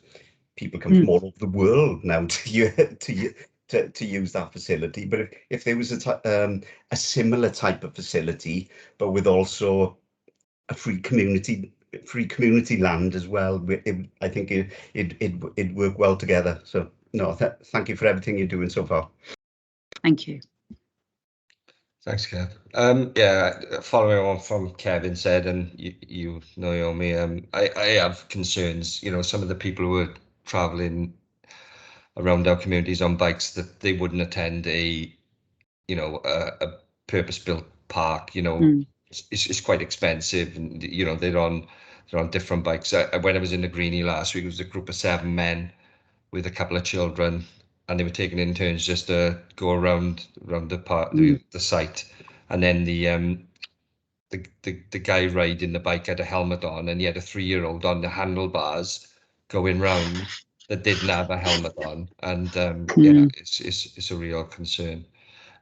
People come from all over the world now to use that facility. But if there was a similar type of facility, but with also a free community land as well, I think it'd work well together. So no, thank you for everything you're doing so far. Thank you. Thanks, Kev. Yeah, following on from Kevin said, and you Naomi, I have concerns. Some of the people who are traveling around our communities on bikes, that they wouldn't attend a purpose-built park. It's quite expensive, and they're on different bikes. When I was in the Greenie last week, it was a group of 7 men with a couple of children, and they were taking in turns just to go around the park, the site. And then the guy riding the bike had a helmet on, and he had a 3-year-old on the handlebars going round that didn't have a helmet on, and it's a real concern.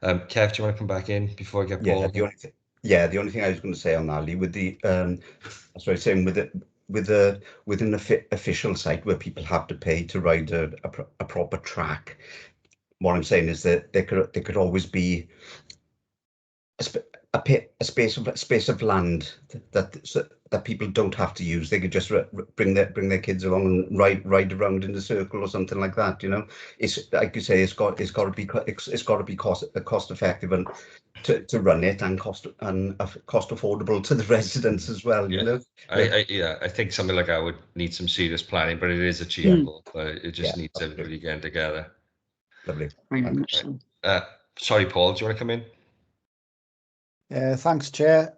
Kev, do you want to come back in before I get Paul? The only thing I was going to say on that, Lee, with the within the official site where people have to pay to ride a proper track, what I'm saying is that there could always be a space of land that people don't have to use. They could just bring their kids along and ride around in a circle or something like that. It's like you say, it's got to be cost effective and to run it, and cost affordable to the residents as well. I think something like that would need some serious planning, but it is achievable. But it just needs everybody getting together. Lovely. Very much so. Sorry, Paul, do you want to come in? Thanks, Chair.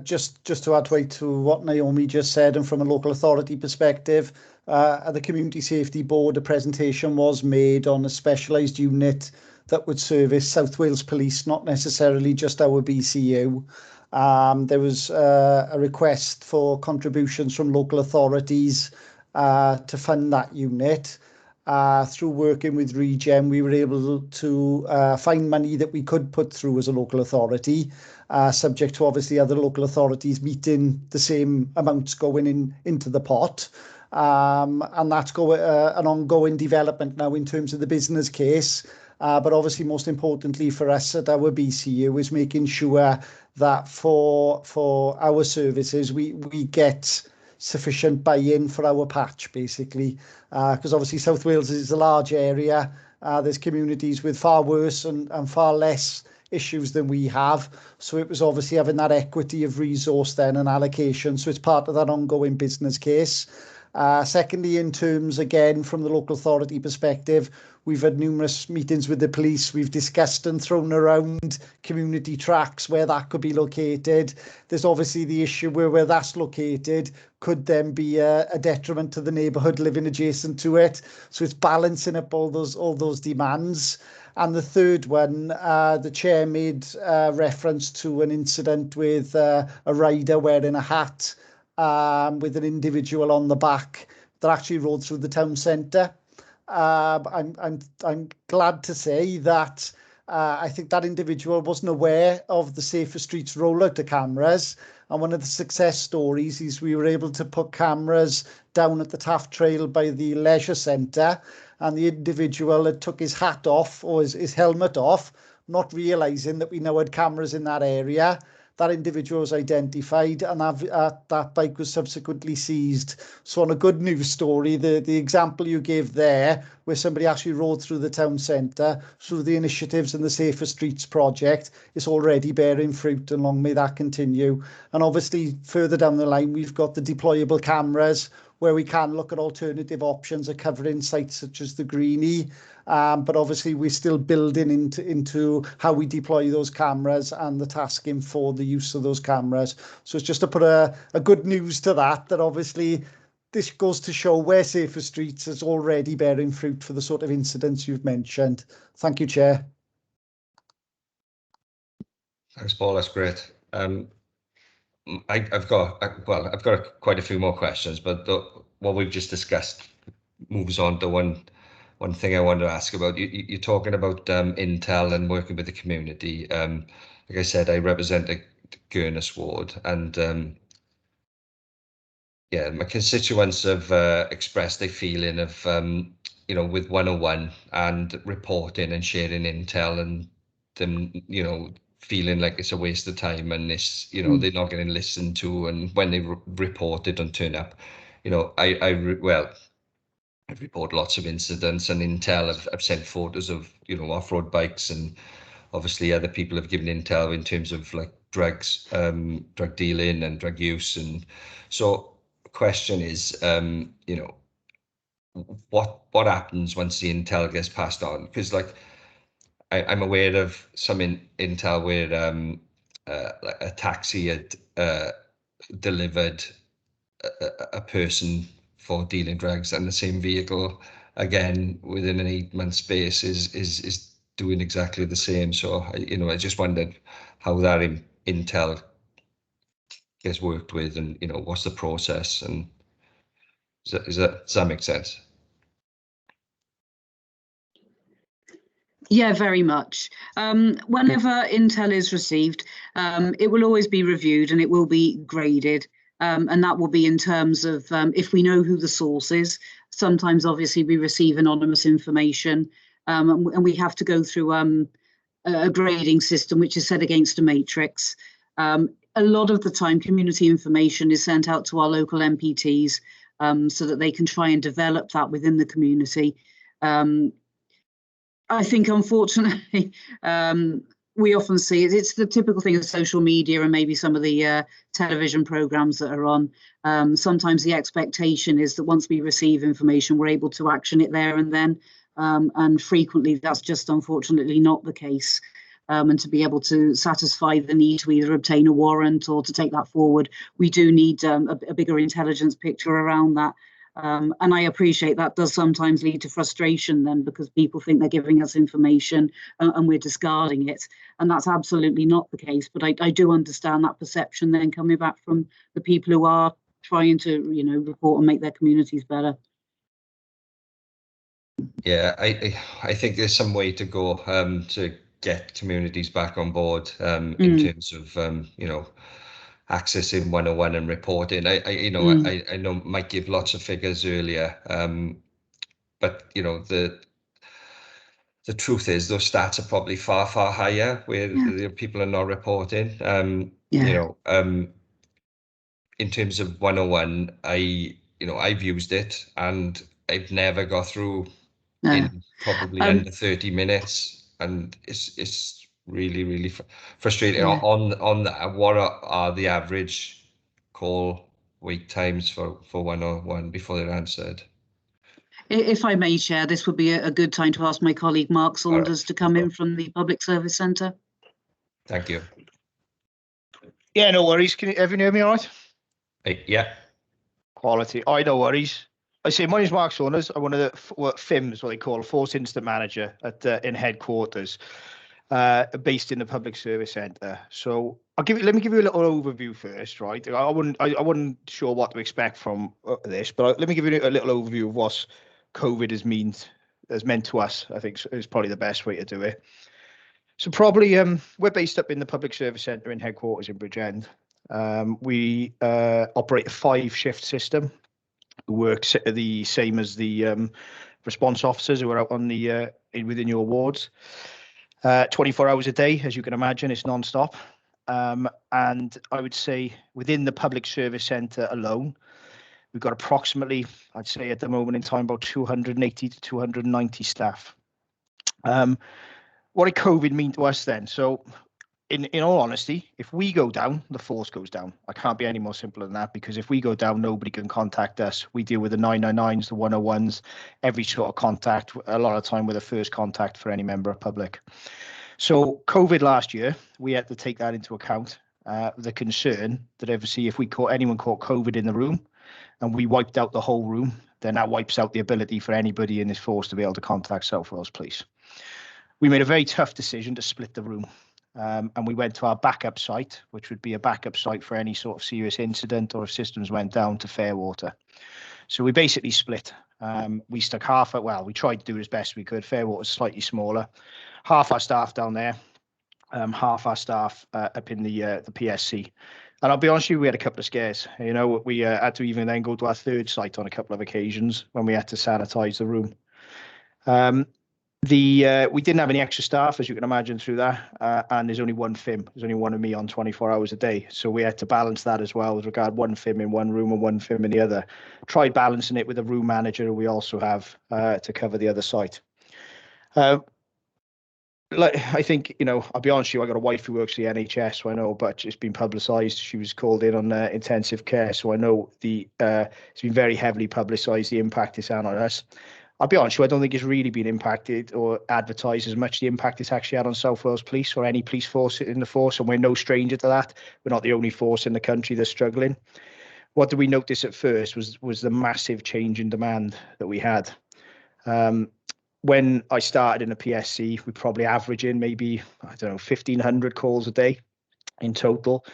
Just to add to what Naomi just said, and from a local authority perspective, at the Community Safety Board, a presentation was made on a specialised unit that would service South Wales Police, not necessarily just our BCU. There was a request for contributions from local authorities to fund that unit. Through working with Regen, we were able to find money that we could put through as a local authority, subject to obviously other local authorities meeting the same amounts going into the pot. And that's an ongoing development now in terms of the business case. But obviously, most importantly for us at our BCU is making sure that for our services, we get sufficient buy-in for our patch, basically, because obviously South Wales is a large area. There's communities with far worse and far less issues than we have. So it was obviously having that equity of resource then and allocation. So it's part of that ongoing business case. Secondly, in terms, again, from the local authority perspective, we've had numerous meetings with the police. We've discussed and thrown around community tracks where that could be located. There's obviously the issue where that's located could then be a detriment to the neighbourhood living adjacent to it. So it's balancing up all those demands. And the third one, the chair made reference to an incident with a rider wearing a hat with an individual on the back that actually rode through the town centre. I'm glad to say that I think that individual wasn't aware of the Safer Streets rollout to cameras. And one of the success stories is we were able to put cameras down at the Taft Trail by the leisure centre, and the individual had took his hat off or his helmet off, not realising that we now had cameras in that area. That individual was identified, and that bike was subsequently seized. So on a good news story, the example you gave there, where somebody actually rode through the town centre, through the initiatives and the Safer Streets project, is already bearing fruit, and long may that continue. And obviously, further down the line, we've got the deployable cameras, where we can look at alternative options of covering sites such as the Greenie. But obviously we're still building into how we deploy those cameras and the tasking for the use of those cameras. So it's just to put a good news to that obviously this goes to show where Safer Streets is already bearing fruit for the sort of incidents you've mentioned. Thank you, Chair. Thanks, Paul. That's great. I've got quite a few more questions, but what we've just discussed moves on to one thing I wanted to ask about. You're talking about intel and working with the community. Like I said, I represent the Gurness ward, and yeah, my constituents have expressed their feeling of with 101 and reporting and sharing intel, and them feeling like it's a waste of time, and this they're not getting listened to, and when they report it don't turn up. I've reported lots of incidents, and intel I've sent photos of off-road bikes, and obviously other people have given intel in terms of like drugs, drug dealing and drug use. And so the question is, what happens once the intel gets passed on? Because like I'm aware of some intel where like a taxi had delivered a person for dealing drugs, and the same vehicle again within an 8-month space is doing exactly the same. So I just wondered how that intel gets worked with, and what's the process, and does that make sense? Yeah, very much. Whenever intel is received, it will always be reviewed and it will be graded. And that will be in terms of if we know who the source is. Sometimes, obviously, we receive anonymous information, and we have to go through a grading system which is set against a matrix. A lot of the time, community information is sent out to our local MPTs so that they can try and develop that within the community. I think, unfortunately, we often see it's the typical thing of social media and maybe some of the television programs that are on. Sometimes the expectation is that once we receive information, we're able to action it there and then. And frequently, that's just unfortunately not the case. And to be able to satisfy the need to either obtain a warrant or to take that forward, we do need a bigger intelligence picture around that. And I appreciate that does sometimes lead to frustration then, because people think they're giving us information and we're discarding it. And that's absolutely not the case. But I do understand that perception then coming back from the people who are trying to, report and make their communities better. Yeah, I think there's some way to go to get communities back on board in terms of, accessing 101 and reporting. I know Mike gave lots of figures earlier, but the truth is those stats are probably far higher where the people are not reporting. In terms of 101, I've used it and I've never got through in probably under 30 minutes, and it's really frustrating. On that, what are the average call wait times for 101 before they're answered. If I may, Chair, this would be a good time to ask my colleague Mark Saunders to come in from the Public Service Centre. Thank you. Yeah, no worries. Can everyone hear me all right? Yeah. Quality. Oh, no worries. I say my name's Mark Saunders. I'm one of the FIMs, what they call, Force Incident Manager at in headquarters, based in the Public Service Centre. So let me give you a little overview first, right? I wasn't sure what to expect from this, but let me give you a little overview of what COVID has meant to us. I think is probably the best way to do it. So probably we're based up in the Public Service Centre in headquarters in Bridgend. We operate a 5-shift system. Who works the same as the response officers who are out on the within your wards. 24 hours a day, as you can imagine, it's non-stop. And I would say within the Public Service Centre alone, we've got approximately, I'd say at the moment in time, about 280 to 290 staff. What did COVID mean to us then? So in all honesty, if we go down, the force goes down. I can't be any more simple than that, because if we go down, nobody can contact us. We deal with the 999s, the 101s, every sort of contact, a lot of time with a first contact for any member of public. So COVID last year, we had to take that into account. The concern that obviously if anyone caught COVID in the room and we wiped out the whole room, then that wipes out the ability for anybody in this force to be able to contact South Wales Police. We made a very tough decision to split the room. And we went to our backup site, which would be a backup site for any sort of serious incident or if systems went down, to Fairwater. So we basically split. We stuck we tried to do as best we could. Fairwater's slightly smaller. Half our staff down there, half our staff up in the PSC. And I'll be honest with you, we had a couple of scares. You know, we had to even then go to our third site on a couple of occasions when we had to sanitize the room. We didn't have any extra staff, as you can imagine, through that, and there's only one FIM. There's only one of me on 24 hours a day, so we had to balance that as well with regard one FIM in one room and one FIM in the other. Tried balancing it with a room manager we also have to cover the other site. I think, you know, I'll be honest with you, I got a wife who works for the NHS, so I know, but it's been publicised. She was called in on intensive care, so I know it's been very heavily publicised, the impact it's had on us. I'll be honest with you, I don't think it's really been impacted or advertised as much the impact it's actually had on South Wales Police or any police force in the force, and we're no stranger to that. We're not the only force in the country that's struggling. What did we notice at first was the massive change in demand that we had. When I started in a PSC, we probably averaging maybe, 1,500 calls a day in total.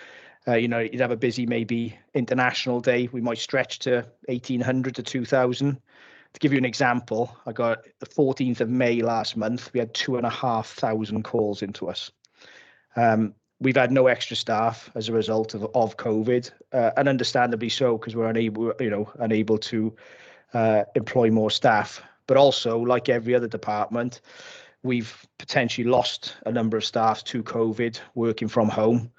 You'd have a busy maybe international day. We might stretch to 1,800 to 2,000. To give you an example, I got the 14th of May last month, we had 2,500 calls into us. We've had no extra staff as a result of COVID, and understandably so, because we're unable to employ more staff. But also, like every other department, we've potentially lost a number of staff to COVID working from home.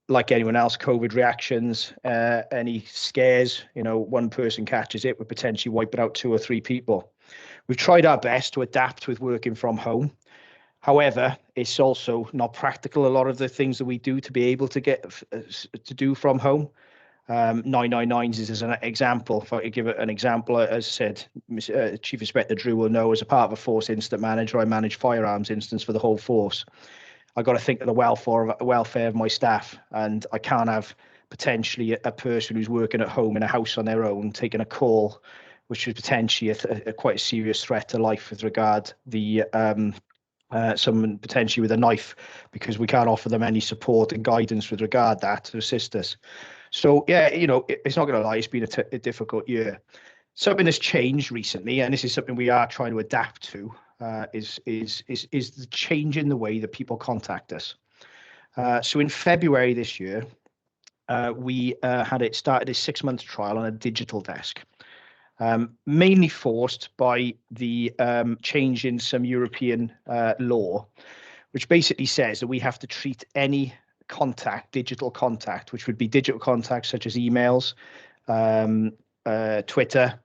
Like anyone else, COVID reactions, any scares, one person catches it, we're potentially wiping out 2 or 3 people. We've tried our best to adapt with working from home. However, it's also not practical, a lot of the things that we do to be able to get to do from home. 999s is an example. If I could give it an example, as I said, Chief Inspector Drew will know, as a part of a force incident manager, I manage firearms incidents for the whole force. I got to think of the welfare of my staff, and I can't have potentially a person who's working at home in a house on their own taking a call, which is potentially quite a serious threat to life with regard the someone potentially with a knife, because we can't offer them any support and guidance with regard that to assist us. So yeah, it's not going to lie, it's been a difficult year. Something has changed recently, and this is something we are trying to adapt to. Is the change in the way that people contact us. So in February this year, we started a 6-month trial on a digital desk, mainly forced by the change in some European law, which basically says that we have to treat any digital contact, which would be digital contacts such as emails, Twitter,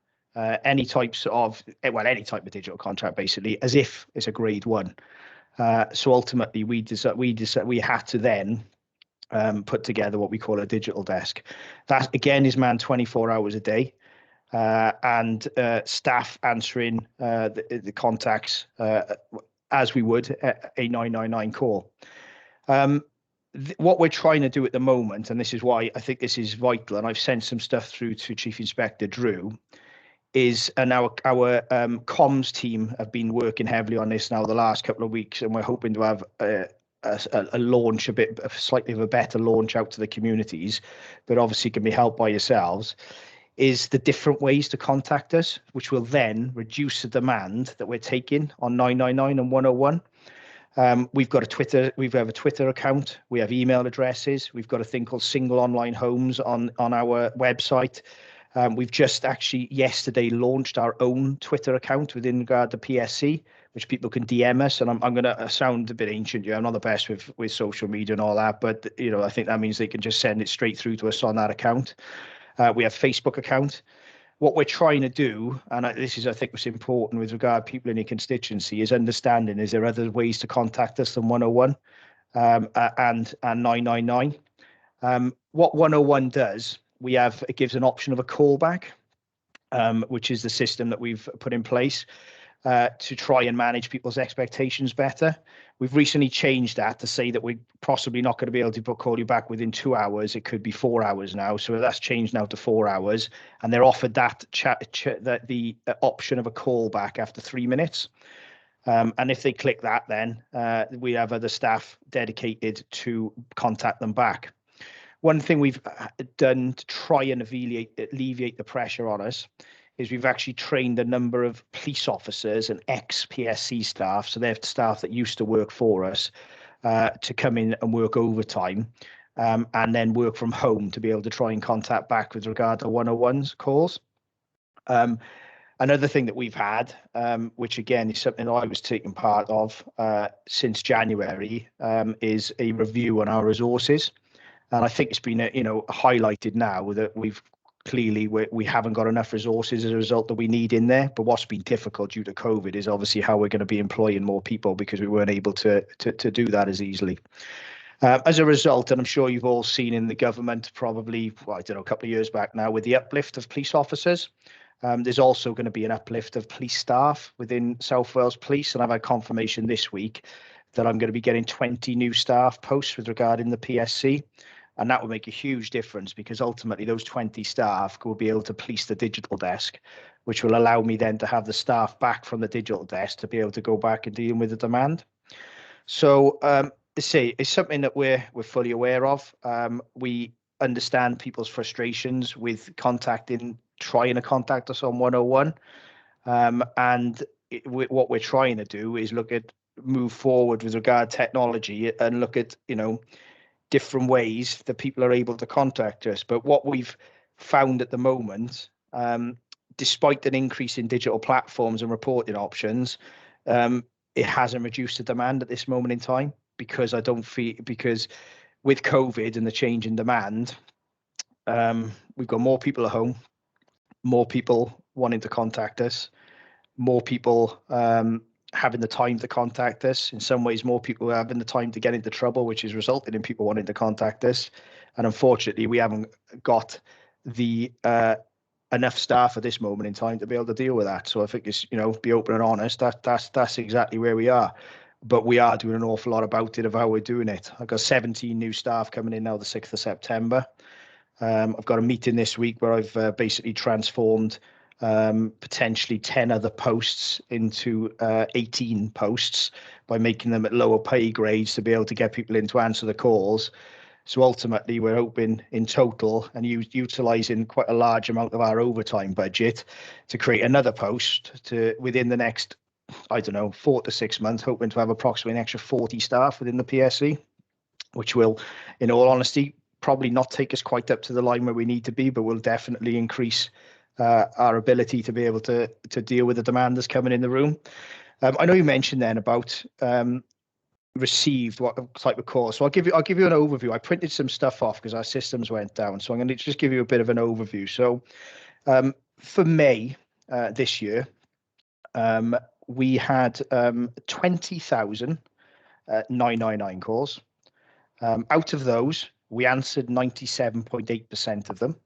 any type of digital contract, basically, as if it's a grade 1. So ultimately, we had to then put together what we call a digital desk. That again is manned 24 hours a day, and staff answering the contacts as we would a 999 call. What we're trying to do at the moment, and this is why I think this is vital, and I've sent some stuff through to Chief Inspector Drew, is and our comms team have been working heavily on this now the last couple of weeks, and we're hoping to have a launch, slightly of a better launch out to the communities, but obviously can be helped by yourselves, is the different ways to contact us, which will then reduce the demand that we're taking on 999 and 101. We've got we have a Twitter account, we have email addresses, we've got a thing called Single Online Homes on our website. We've just actually yesterday launched our own Twitter account within regard to PSC, which people can DM us. And I'm going to sound a bit ancient here. I'm not the best with social media and all that, but I think that means they can just send it straight through to us on that account. We have Facebook account. What we're trying to do, and this is, I think, what's important with regard to people in your constituency, is understanding, is there other ways to contact us than 101 and 999? What 101 does, it gives an option of a callback, which is the system that we've put in place to try and manage people's expectations better. We've recently changed that to say that we're possibly not going to be able to call you back within 2 hours. It could be 4 hours now. So that's changed now to 4 hours. And they're offered that the option of a call back after 3 minutes. And if they click that, then we have other staff dedicated to contact them back. One thing we've done to try and alleviate the pressure on us is we've actually trained a number of police officers and ex-PSC staff, so they're staff that used to work for us, to come in and work overtime and then work from home to be able to try and contact back with regard to 101's calls. Another thing that we've had, which again is something I was taking part of since January, is a review on our resources. And I think it's been highlighted now that we haven't got enough resources as a result that we need in there. But what's been difficult due to COVID is obviously how we're going to be employing more people, because we weren't able to do that as easily. As a result, and I'm sure you've all seen in the government probably, a couple of years back now, with the uplift of police officers, there's also going to be an uplift of police staff within South Wales Police. And I've had confirmation this week that I'm going to be getting 20 new staff posts with regarding the PSC. And that will make a huge difference, because ultimately those 20 staff will be able to police the digital desk, which will allow me then to have the staff back from the digital desk to be able to go back and deal with the demand. So it's something that we're fully aware of. We understand people's frustrations with trying to contact us on 101. What we're trying to do is move forward with regard to technology and look at, different ways that people are able to contact us. But what we've found at the moment, despite an increase in digital platforms and reporting options, it hasn't reduced the demand at this moment in time, because because with COVID and the change in demand, we've got more people at home, more people wanting to contact us, more people having the time to contact us. In some ways, more people having the time to get into trouble, which is resulting in people wanting to contact us. And unfortunately, we haven't got the enough staff at this moment in time to be able to deal with that. So I think it's, be open and honest, that's exactly where we are. But we are doing an awful lot about it, of how we're doing it. I've got 17 new staff coming in now the 6th of September. I've got a meeting this week where I've basically transformed potentially 10 other posts into 18 posts by making them at lower pay grades to be able to get people in to answer the calls. So ultimately, we're hoping in total, and utilising quite a large amount of our overtime budget, to create another post within the next, 4 to 6 months, hoping to have approximately an extra 40 staff within the PSC, which will, in all honesty, probably not take us quite up to the line where we need to be, but will definitely increase our ability to be able to deal with the demand that's coming in the room. I know you mentioned then about received what type of call. So I'll give you an overview. I printed some stuff off because our systems went down. So I'm going to just give you a bit of an overview. So for May this year, we had 20,999 calls. Out of those, We answered 97.8% of them,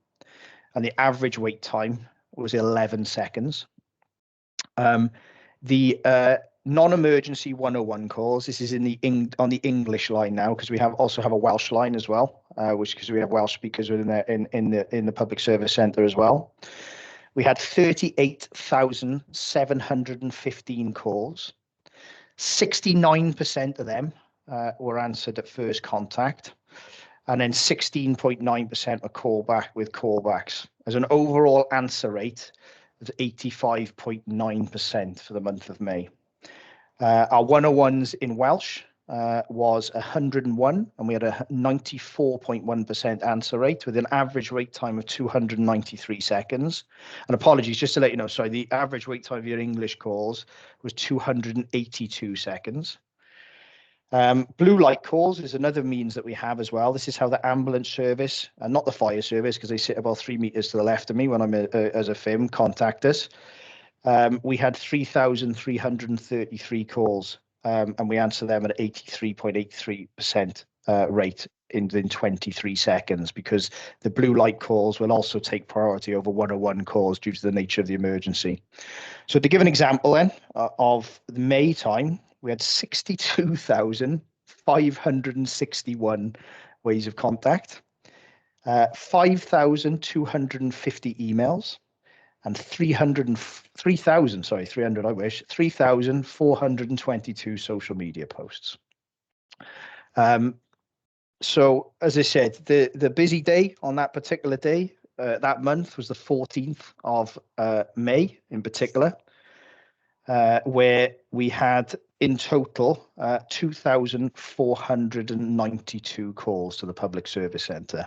and the average wait time was 11 seconds. The non-emergency 101 calls, this is on the English line now, because we also have a Welsh line as well, because we have Welsh speakers within in the public service centre as well. We had 38,715 calls. 69% of them were answered at first contact, and then 16.9% were callback with callbacks. As an overall answer rate of 85.9% for the month of May. Our 101s in Welsh was 101, and we had a 94.1% answer rate with an average wait time of 293 seconds. And apologies, just to let you know, sorry, the average wait time of your English calls was 282 seconds. Blue light calls is another means that we have as well. This is how the ambulance service, and not the fire service, because they sit about 3 meters to the left of me when I'm as a FIM, contact us. We had 3,333 calls, and we answer them at 83.83% rate in 23 seconds, because the blue light calls will also take priority over 101 calls due to the nature of the emergency. So to give an example then of the May time, we had 62,561 ways of contact, 5,250 emails, and 3,422 social media posts. So as I said, the busy day on that particular day, that month was the 14th of May in particular, where we had in total 2,492 calls to the public service centre.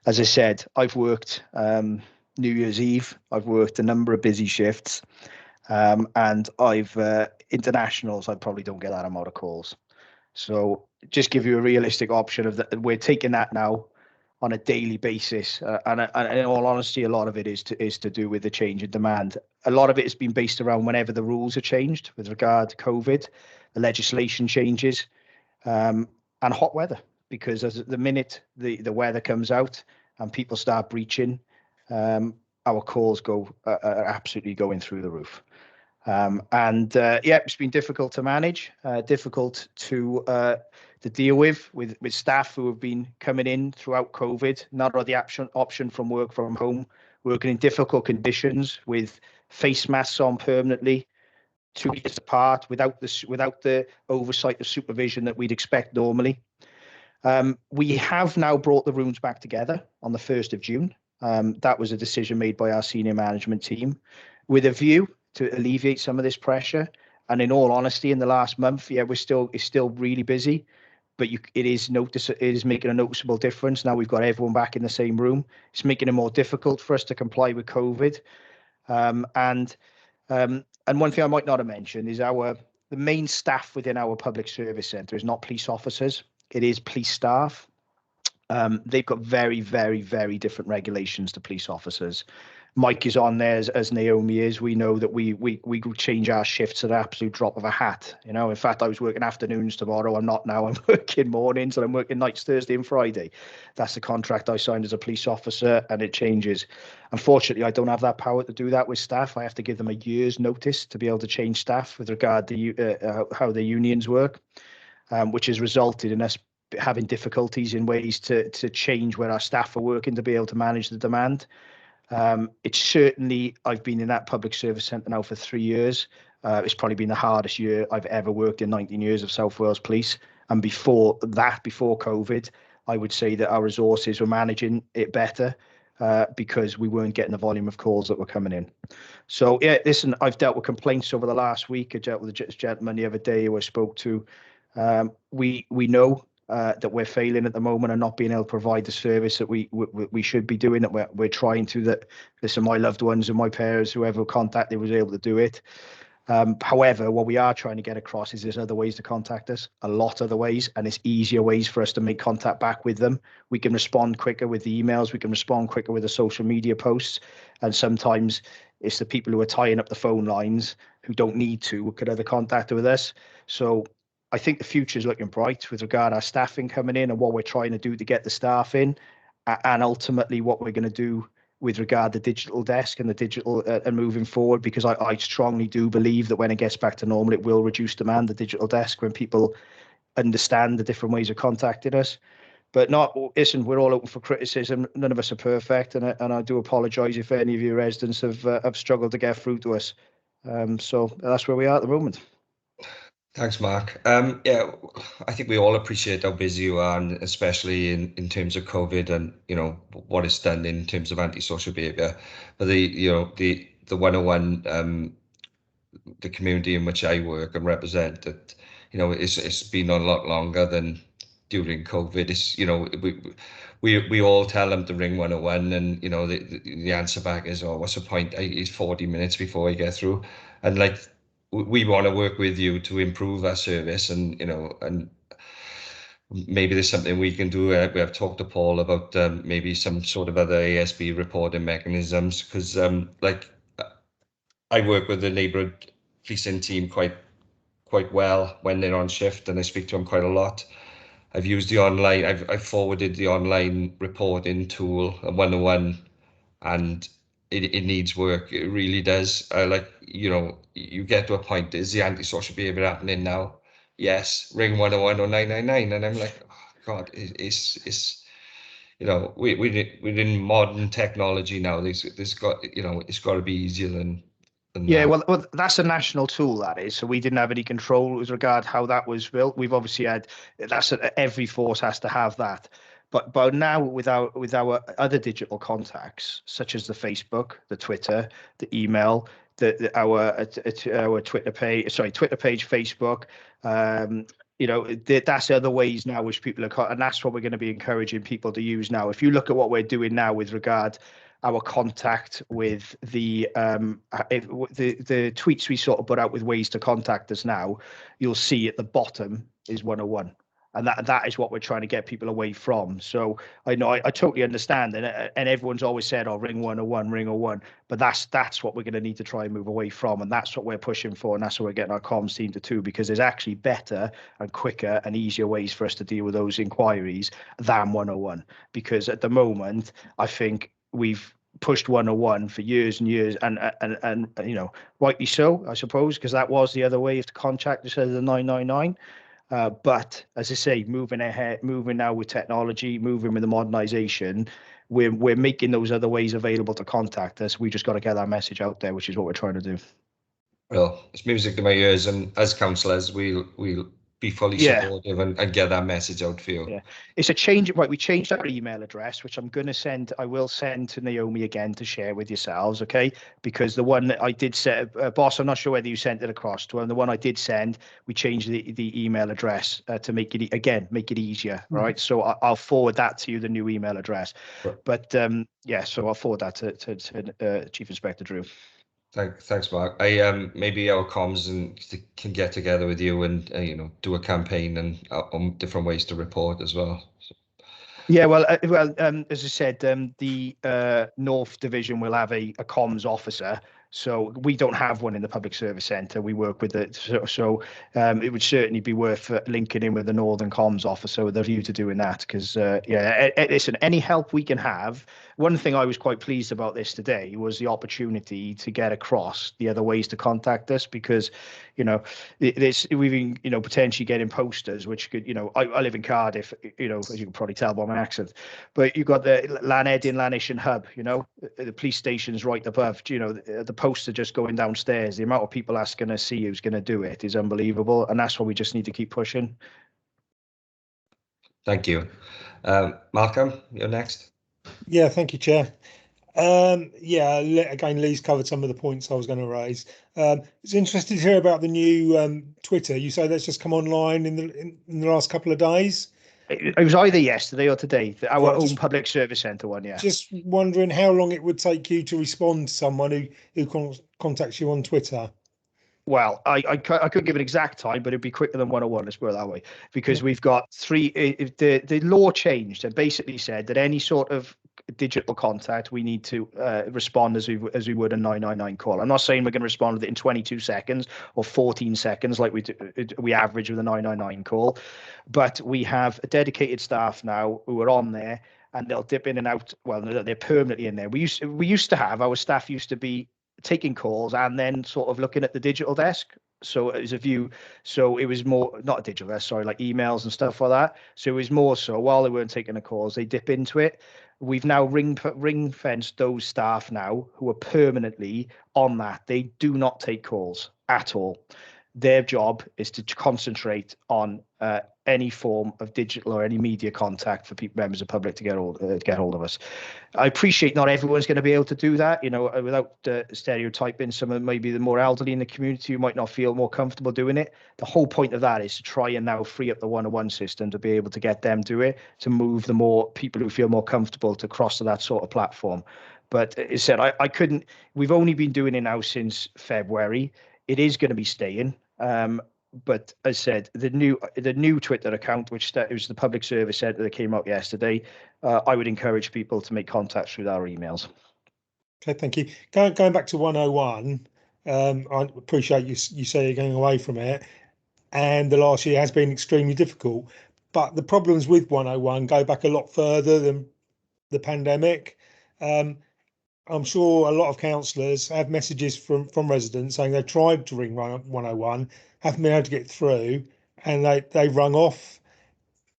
As I said, I've worked New Year's Eve, I've worked a number of busy shifts, and I've internationals, I probably don't get that amount of calls. So just give you a realistic option of that. We're taking that now on a daily basis, and in all honesty, a lot of it is to do with the change in demand. A lot of it has been based around whenever the rules are changed with regard to COVID, the legislation changes, and hot weather. Because as the minute the weather comes out and people start breaching, our calls are absolutely going through the roof. Yeah, it's been difficult to manage, difficult to deal with staff who have been coming in throughout COVID, not had the option from work from home, working in difficult conditions with face masks on permanently, 2 meters apart, without the oversight of supervision that we'd expect normally. We have now brought the rooms back together on the 1st of June. That was a decision made by our senior management team with a view to alleviate some of this pressure. And in all honesty, in the last month, yeah, it's still really busy, but it is making a noticeable difference. Now we've got everyone back in the same room. It's making it more difficult for us to comply with COVID. And one thing I might not have mentioned is the main staff within our public service centre is not police officers. It is police staff. They've got very, very, very different regulations to police officers. Mike is on there as Naomi is. We know that we change our shifts at an absolute drop of a hat. You know, in fact, I was working afternoons tomorrow. I'm not now. I'm working mornings, and I'm working nights Thursday and Friday. That's the contract I signed as a police officer, and it changes. Unfortunately, I don't have that power to do that with staff. I have to give them a year's notice to be able to change staff with regard to how the unions work, which has resulted in us having difficulties in ways to change where our staff are working to be able to manage the demand. It's certainly, I've been in that public service centre now for 3 years. It's probably been the hardest year I've ever worked in 19 years of South Wales Police. And before COVID, I would say that our resources were managing it better because we weren't getting the volume of calls that were coming in. So yeah, listen, I've dealt with complaints over the last week. I dealt with a gentleman the other day who I spoke to. We know that we're failing at the moment and not being able to provide the service that we should be doing, that we're trying to, that listen, my loved ones and my parents, whoever contacted was able to do it. However, what we are trying to get across is there's other ways to contact us, a lot of other ways, and it's easier ways for us to make contact back with them. We can respond quicker with the emails, we can respond quicker with the social media posts, and sometimes it's the people who are tying up the phone lines who don't need to could have the contact with us. So I think the future is looking bright with regard to our staffing coming in and what we're trying to do to get the staff in, and ultimately what we're going to do with regard to digital desk and the digital and moving forward, because I strongly do believe that when it gets back to normal, it will reduce demand, the digital desk, when people understand the different ways of contacting us. But listen, we're all open for criticism. None of us are perfect, and I do apologise if any of your residents have struggled to get through to us. So that's where we are at the moment. Thanks, Mark. Yeah, I think we all appreciate how busy you are, and especially in terms of COVID and, you know, what it's done in terms of antisocial behaviour. But the 101, the community in which I work and represent, that, you know, it's been a lot longer than during COVID. It's, you know, we all tell them to ring 101, and, you know, the answer back is, oh, what's the point? It's 40 minutes before I get through. And like, we want to work with you to improve our service, and, you know, and maybe there's something we can do. We have talked to Paul about maybe some sort of other ASB reporting mechanisms, because like, I work with the neighbourhood policing team quite well when they're on shift, and I speak to them quite a lot. I've used the online, I've forwarded the online reporting tool, a 101, and it needs work. It really does. Like, you know, you get to a point, is the antisocial behaviour happening now? Yes, ring 101 or 999, and I'm like, oh God, it's you know, we're in modern technology now. There's got, you know, it's got to be easier than Yeah, that. well, that's a national tool, that is. So we didn't have any control with regard how that was built. We've obviously had every force has to have that. But now with our other digital contacts, such as the Facebook, the Twitter, the email, our Twitter page, Facebook, you know, that's other ways now which people are, and that's what we're going to be encouraging people to use now. If you look at what we're doing now with regard our contact with the tweets we sort of put out with ways to contact us now, you'll see at the bottom is 101. And that is what we're trying to get people away from. So I know I totally understand, and everyone's always said, "Oh, ring 101, ring 01," but that's what we're going to need to try and move away from, and that's what we're pushing for, and that's what we're getting our comms team to do, because there's actually better and quicker and easier ways for us to deal with those inquiries than 101. Because at the moment, I think we've pushed 101 for years and years, and you know, rightly so, I suppose, because that was the other way to contact instead of the 999. But as I say, moving now with technology, moving with the modernization, we're making those other ways available to contact us. We just got to get that message out there, which is what we're trying to do. Well, it's music to my ears, and as councillors, we'll be fully supportive and get that message out for you. Yeah, it's a change. Right, we changed our email address, which I will send to Naomi again to share with yourselves, okay? Because the one that I did set, boss, I'm not sure whether you sent it across to her. And the one I did send, we changed the email address to make it easier, right? So I'll forward that to you, the new email address. Right. But yeah, so I'll forward that to Chief Inspector Drew. Thanks, Mark. I maybe our comms can get together with you and you know, do a campaign and on different ways to report as well. So. Yeah, well, as I said, the North Division will have a comms officer. So we don't have one in the Public Service Centre. We work with it. So it would certainly be worth linking in with the Northern Comms officer with a view to doing that. Because, yeah, listen, any help we can have. One thing I was quite pleased about this today was the opportunity to get across the other ways to contact us, because, you know, we've been, you know, potentially getting posters, which could, you know, I live in Cardiff, you know, as you can probably tell by my accent, but you've got the Llanedin, Llanishen hub, you know, the police station's right above, you know, the poster just going downstairs. The amount of people asking to see who's going to do it is unbelievable, and that's what we just need to keep pushing. Thank you. Malcolm, you're next. Yeah, thank you, Chair. Yeah, again, Lee's covered some of the points I was going to raise. It's interesting to hear about the new Twitter. You say that's just come online in the last couple of days. It was either yesterday or today. Our own Public Service Centre one, yeah. Just wondering how long it would take you to respond to someone who contacts you on Twitter. Well, I couldn't give an exact time, but it'd be quicker than 101, let's put it that way, because we've got the law changed and basically said that any sort of digital contact, we need to respond as we would a 999 call. I'm not saying we're going to respond with it in 22 seconds or 14 seconds like we average with a 999 call, but we have dedicated staff now who are on there, and they'll dip in and out. Well, they're permanently in there. We used to have, our staff used to be taking calls and then sort of looking at the digital desk. So it was a view. So it was more, not a digital desk, sorry, like emails and stuff like that. So it was more so while they weren't taking the calls, they dip into it. We've now ring fenced those staff now who are permanently on that. They do not take calls at all. Their job is to concentrate on any form of digital or any media contact for members of the public to get hold of us. I appreciate not everyone's going to be able to do that, you know, without stereotyping. Some of maybe the more elderly in the community who might not feel more comfortable doing it. The whole point of that is to try and now free up the 101 system to be able to get them do it, to move the more people who feel more comfortable to cross to that sort of platform. But as I said, I couldn't. We've only been doing it now since February. It is going to be staying. But as I said, the new Twitter account, which was the public service centre that came out yesterday, I would encourage people to make contact through our emails. Okay, thank you. Going back to 101, I appreciate you say you're going away from it, and the last year has been extremely difficult. But the problems with 101 go back a lot further than the pandemic. I'm sure a lot of councillors have messages from residents saying they tried to ring 101, haven't been able to get through, and they rung off.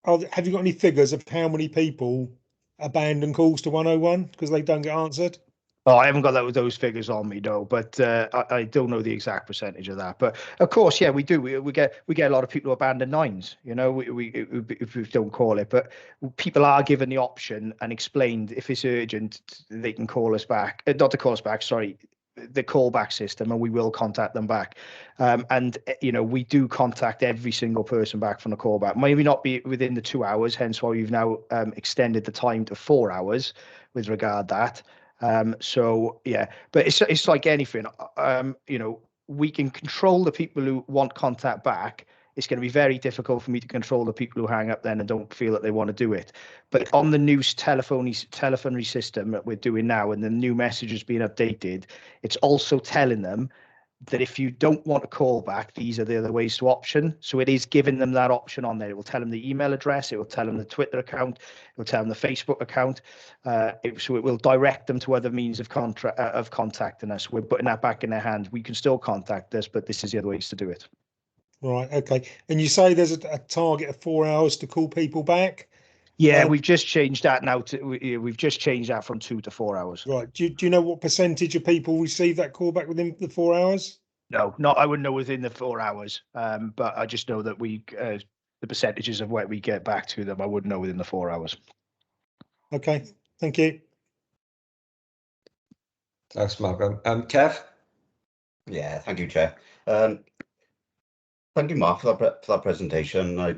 Have you got any figures of how many people abandon calls to 101 because they don't get answered? Oh, I haven't got those figures on me, no, but I don't know the exact percentage of that. But of course, yeah, we do. We get a lot of people who abandon nines. You know, if we don't call it, but people are given the option and explained if it's urgent, they can call us back. Not to call us back, sorry, the callback system, and we will contact them back. And you know, we do contact every single person back from the callback. Maybe not be within the 2 hours, hence why we've now extended the time to 4 hours with regard to that. So yeah, but it's like anything. You know, we can control the people who want contact back. It's going to be very difficult for me to control the people who hang up then and don't feel that they want to do it. But on the new telephony system that we're doing now, and the new messages being updated, it's also telling them that if you don't want to call back, these are the other ways to option. So it is giving them that option on there. It will tell them the email address, it will tell them the Twitter account, it will tell them the Facebook account. So it will direct them to other means of contacting us. We're putting that back in their hands. We can still contact us, but this is the other ways to do it. Right, okay. And you say there's a target of 4 hours to call people back? Yeah, we've just changed that now we've just changed that from 2 to 4 hours. Right. Do you know what percentage of people receive that call back within the 4 hours? No, I wouldn't know within the 4 hours. But I just know that the percentages of where we get back to them, I wouldn't know within the 4 hours. Okay, thank you. Thanks, Malcolm. Kev? Yeah, thank you, Chair. Thank you, Mark, for that presentation. I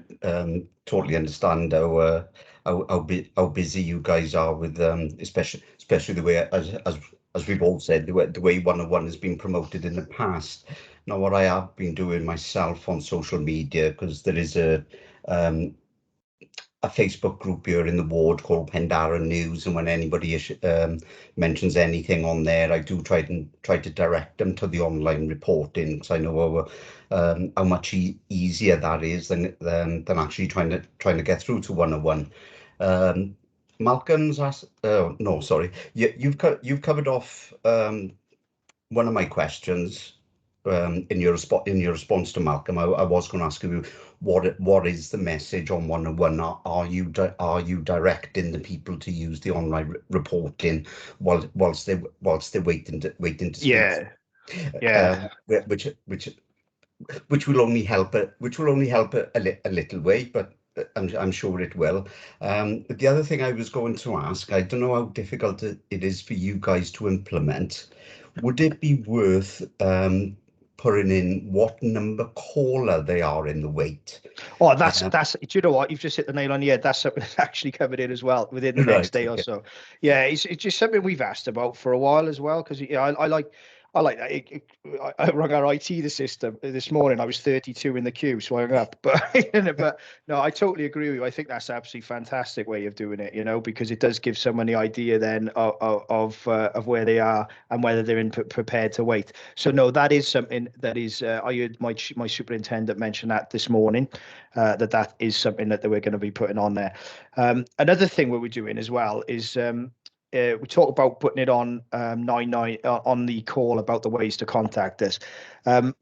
totally understand how busy you guys are with especially the way, as we've all said, the way 101 has been promoted in the past. Now, what I have been doing myself on social media, because there is a Facebook group here in the ward called Pendara News, and when anybody mentions anything on there, I do try to direct them to the online reporting, because I know how much easier that is than actually trying to get through to 101. Malcolm's asked. Oh no, sorry. You've covered off one of my questions. In your response to Malcolm, I was going to ask you what is the message on 101? Are you directing the people to use the online reporting whilst they're waiting to speak? Yeah. Which will only help a little way, but I'm sure it will. The other thing I was going to ask, I don't know how difficult it is for you guys to implement. Would it be worth putting in what number caller they are in the wait? Oh, that's do you know what, you've just hit the nail on the head. That's something that's actually covered in as well within the next day or so. Yeah, it's just something we've asked about for a while as well, because I I like that. I rang our IT the system this morning. I was 32 in the queue, so I hung up. But no, I totally agree with you. I think that's an absolutely fantastic way of doing it, you know, because it does give someone the idea then of where they are and whether they're prepared to wait. So no, that is something that is. I heard my superintendent mention that this morning. That is something that we're going to be putting on there. Another thing we're doing as well is. We talk about putting it on 99 on the call about the ways to contact us. I'm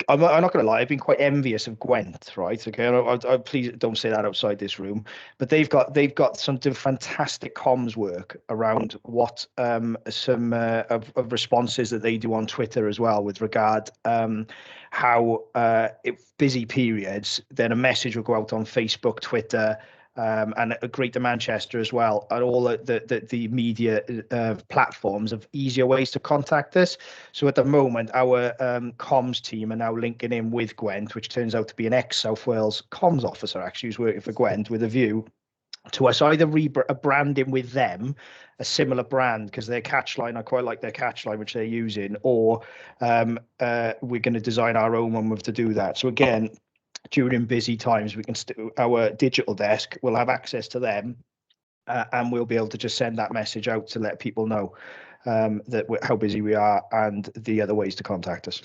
not going to lie, I've been quite envious of Gwent, right? Okay, I please don't say that outside this room. But they've got some fantastic comms work around what some of responses that they do on Twitter as well, with regard how busy periods, then a message will go out on Facebook, Twitter. And Greater Manchester as well, and all the media platforms of easier ways to contact us. So at the moment, our comms team are now linking in with Gwent, which turns out to be an ex-South Wales comms officer actually who's working for Gwent, with a view to us either rebranding with them a similar brand, because their catch line, I quite like their catch line which they're using, or we're going to design our own one to do that. So again, during busy times, we can our digital desk will have access to them, and we'll be able to just send that message out to let people know how busy we are and the other ways to contact us.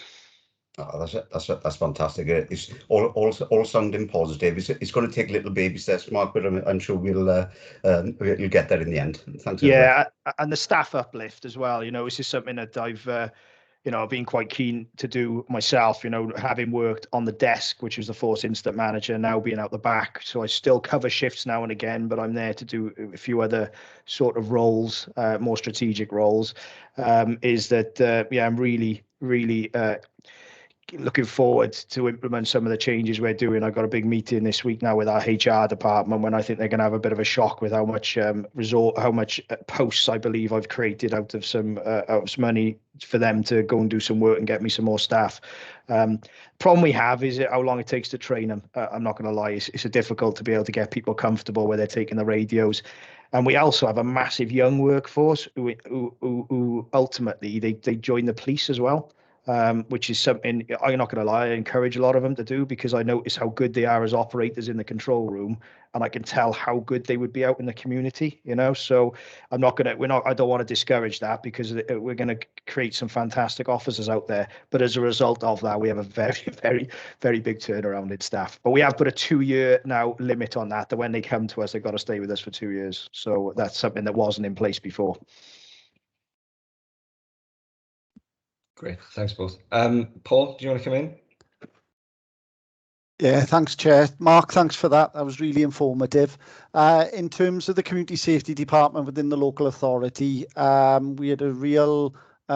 Oh, that's fantastic. It's all sounding positive. It's going to take little baby steps, Mark, but I'm sure we'll get there in the end. Thanks. Yeah, and the staff uplift as well. You know, this is something that I've been quite keen to do myself, you know, having worked on the desk, which was the Force Incident Manager, now being out the back. So I still cover shifts now and again, but I'm there to do a few other sort of roles, more strategic roles. I'm really looking forward to implement some of the changes we're doing. I've got a big meeting this week now with our HR department, when I think they're going to have a bit of a shock with how much posts I believe I've created out of some money for them to go and do some work and get me some more staff. Problem we have is how long it takes to train them. I'm not going to lie, it's difficult to be able to get people comfortable where they're taking the radios. And we also have a massive young workforce who ultimately they join the police as well. Which is something I'm not going to lie, I encourage a lot of them to do, because I notice how good they are as operators in the control room, and I can tell how good they would be out in the community, you know. So I don't want to discourage that, because we're going to create some fantastic officers out there. But as a result of that, we have a very, very, very big turnaround in staff. But we have put a 2-year now limit on that when they come to us, they've got to stay with us for 2 years. So that's something that wasn't in place before. Great, thanks both. Paul, do you want to come in? Yeah, thanks, Chair. Mark, thanks for that. That was really informative. In terms of the Community Safety Department within the local authority, we had a real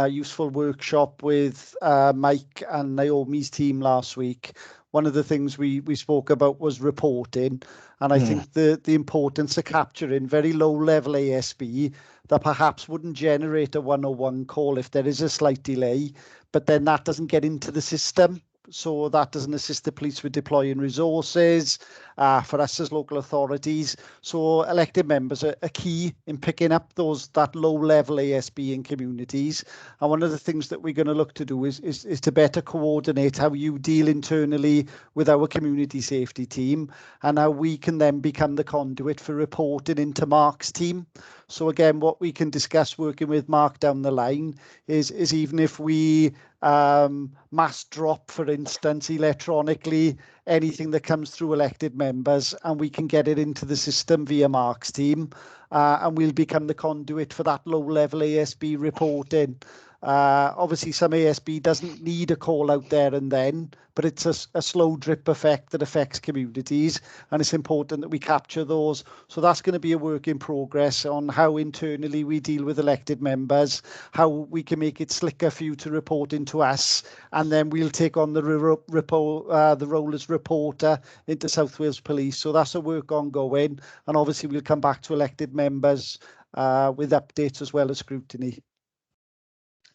useful workshop with Mike and Naomi's team last week. One of the things we spoke about was reporting, and I think the importance of capturing very low-level ASB that perhaps wouldn't generate a 101 call if there is a slight delay, but then that doesn't get into the system. So that doesn't assist the police with deploying resources for us as local authorities. So elected members are key in picking up that low-level ASB in communities. And one of the things that we're going to look to do is to better coordinate how you deal internally with our community safety team, and how we can then become the conduit for reporting into Mark's team. So again, what we can discuss working with Mark down the line is even if we mass drop, for instance, electronically, anything that comes through elected members, and we can get it into the system via Mark's team, and we'll become the conduit for that low-level ASB reporting. Obviously, some ASB doesn't need a call out there and then, but it's a slow drip effect that affects communities, and it's important that we capture those. So that's going to be a work in progress on how internally we deal with elected members, how we can make it slicker for you to report into us, and then we'll take on the role as reporter into South Wales Police. So that's a work ongoing, and obviously we'll come back to elected members with updates as well as scrutiny.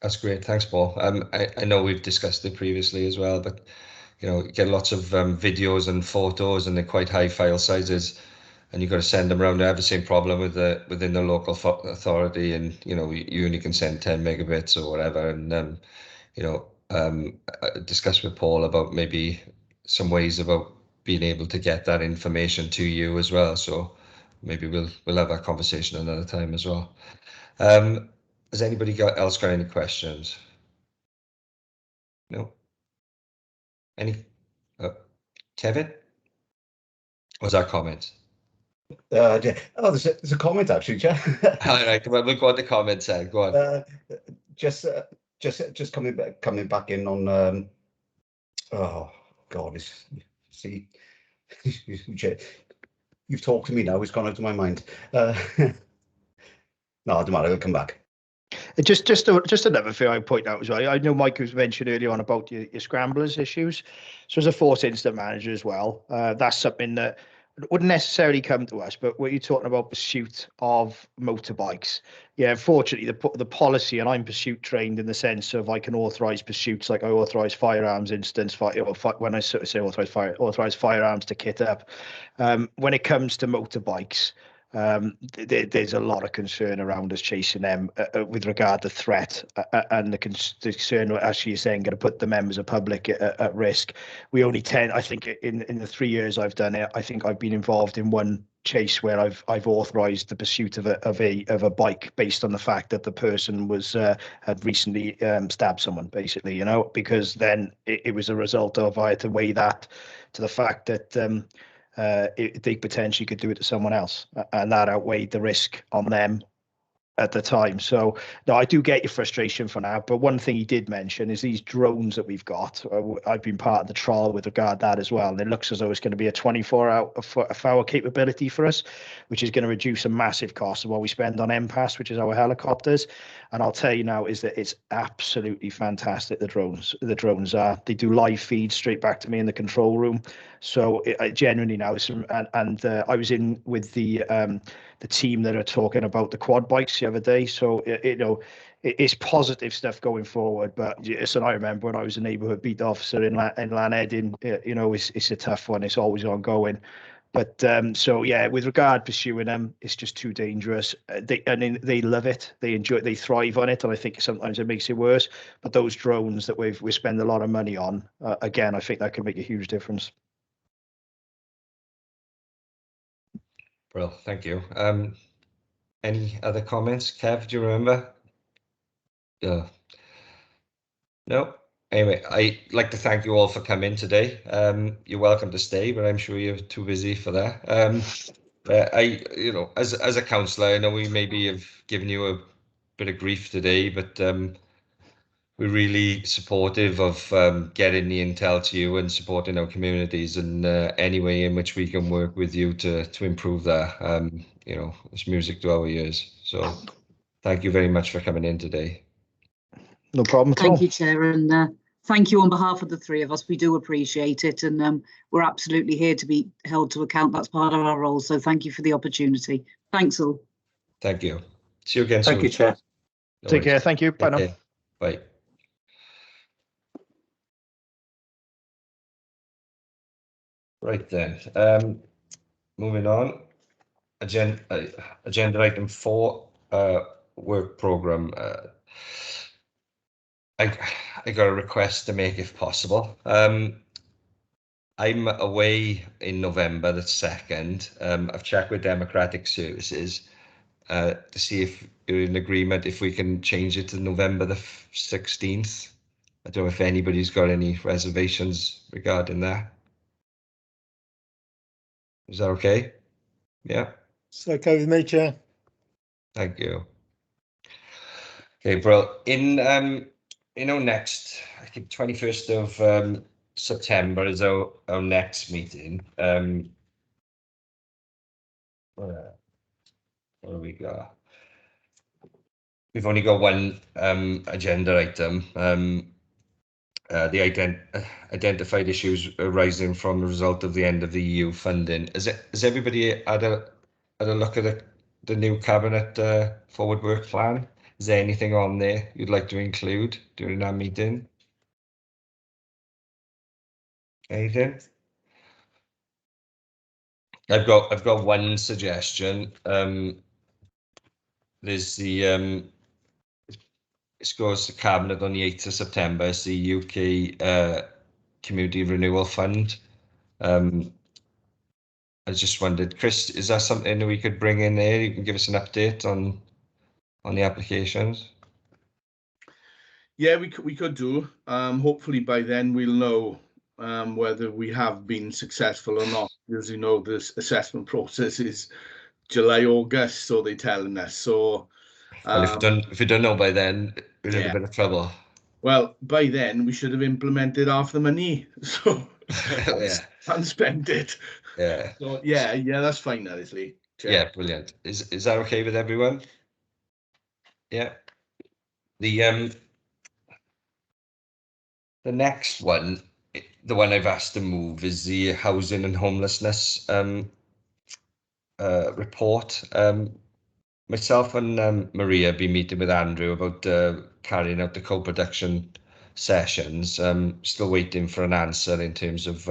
That's great, thanks, Paul. I know we've discussed it previously as well, but you get lots of videos and photos, and they're quite high file sizes, and you've got to send them around. I have the same problem within the local authority, and you only can send 10 megabits or whatever, and discuss with Paul about maybe some ways about being able to get that information to you as well. So maybe we'll have that conversation another time as well. Has anybody else got any questions? No. Any? Kevin? Was that comment? There's a comment actually, Chair. All right, well, we'll go on to comments then. Go on. Just coming back in on. Oh God, see, you've talked to me now. It's gone out of my mind. No, it doesn't matter. It'll come back. Just another thing I point out as well. I know Mike was mentioned earlier on about your scramblers issues. So as a force incident manager as well, that's something that wouldn't necessarily come to us, but when you're talking about pursuit of motorbikes, yeah, unfortunately the policy, and I'm pursuit trained in the sense of I can authorise pursuits, like I authorise firearms incidents, when I say authorise firearms to kit up. When it comes to motorbikes, there's a lot of concern around us chasing them with regard to threat and the concern, as you're saying, going to put the members of public at risk. We only tend, I think, in the 3 years I've done it, I think I've been involved in one chase where I've authorised the pursuit of a bike based on the fact that the person had recently stabbed someone, basically, because then it was a result of, I had to weigh that to the fact that they potentially could do it to someone else, and that outweighed the risk on them at the time. So no, I do get your frustration for now, but one thing he did mention is these drones that we've got. I've been part of the trial with regard to that as well, and it looks as though it's going to be a 24-hour capability for us, which is going to reduce a massive cost of what we spend on MPAS, which is our helicopters. And I'll tell you now is that it's absolutely fantastic. The drones are. They do live feeds straight back to me in the control room. So it genuinely now, I was in with the team that are talking about the quad bikes the other day. So it's positive stuff going forward. But yes, and I remember when I was a neighbourhood beat officer in Lanheadin, it's a tough one. It's always ongoing. But so yeah, with regard pursuing them, it's just too dangerous. They love it. They enjoy it. They thrive on it, and I think sometimes it makes it worse. But those drones that we spend a lot of money on, again, I think that can make a huge difference. Well, thank you. Any other comments? Kev, do you remember? Yeah. No. Anyway, I'd like to thank you all for coming today. You're welcome to stay, but I'm sure you're too busy for that. As a councillor, I know we maybe have given you a bit of grief today, but we're really supportive of getting the intel to you and supporting our communities, and any way in which we can work with you to improve that. It's music to our ears. So thank you very much for coming in today. No problem at all. Thank you, Chair, and thank you on behalf of the three of us. We do appreciate it, and we're absolutely here to be held to account. That's part of our role. So thank you for the opportunity. Thanks all. Thank you. See you again soon. Thank you, Chair. Take care. Thank you. Bye now. Bye. Right then, moving on. Agenda item 4, work program. I got a request to make if possible. I'm away in November the 2nd. I've checked with Democratic Services to see if you're in agreement if we can change it to November the 16th. I don't know if anybody's got any reservations regarding that. Is that okay? Yeah. It's okay with me, Chair. Thank you. Okay, bro. In our next, I think 21st of September is our next meeting. What do we got? We've only got one agenda item. The identified issues arising from the result of the end of the EU funding. Has everybody had a look at the new cabinet forward work plan? Is there anything on there you'd like to include during that meeting? Anything? I've got one suggestion. There's the This goes to Cabinet on the 8th of September. It's the UK Community Renewal Fund. I just wondered, Chris, is that something that we could bring in there? You can give us an update on the applications. Yeah, we could do. Hopefully by then we'll know whether we have been successful or not. As you know, this assessment process is July, August, so they're telling us. So Well, if we don't know by then, we're in a yeah. bit of trouble. Well, by then we should have implemented half the money, so Yeah. and spent it. Yeah. So yeah, that's fine, Leslie. Yeah, brilliant. Is that okay with everyone? Yeah. The next one, the one I've asked to move, is the housing and homelessness report. Myself and Maria have been meeting with Andrew about carrying out the co-production sessions. Still waiting for an answer in terms of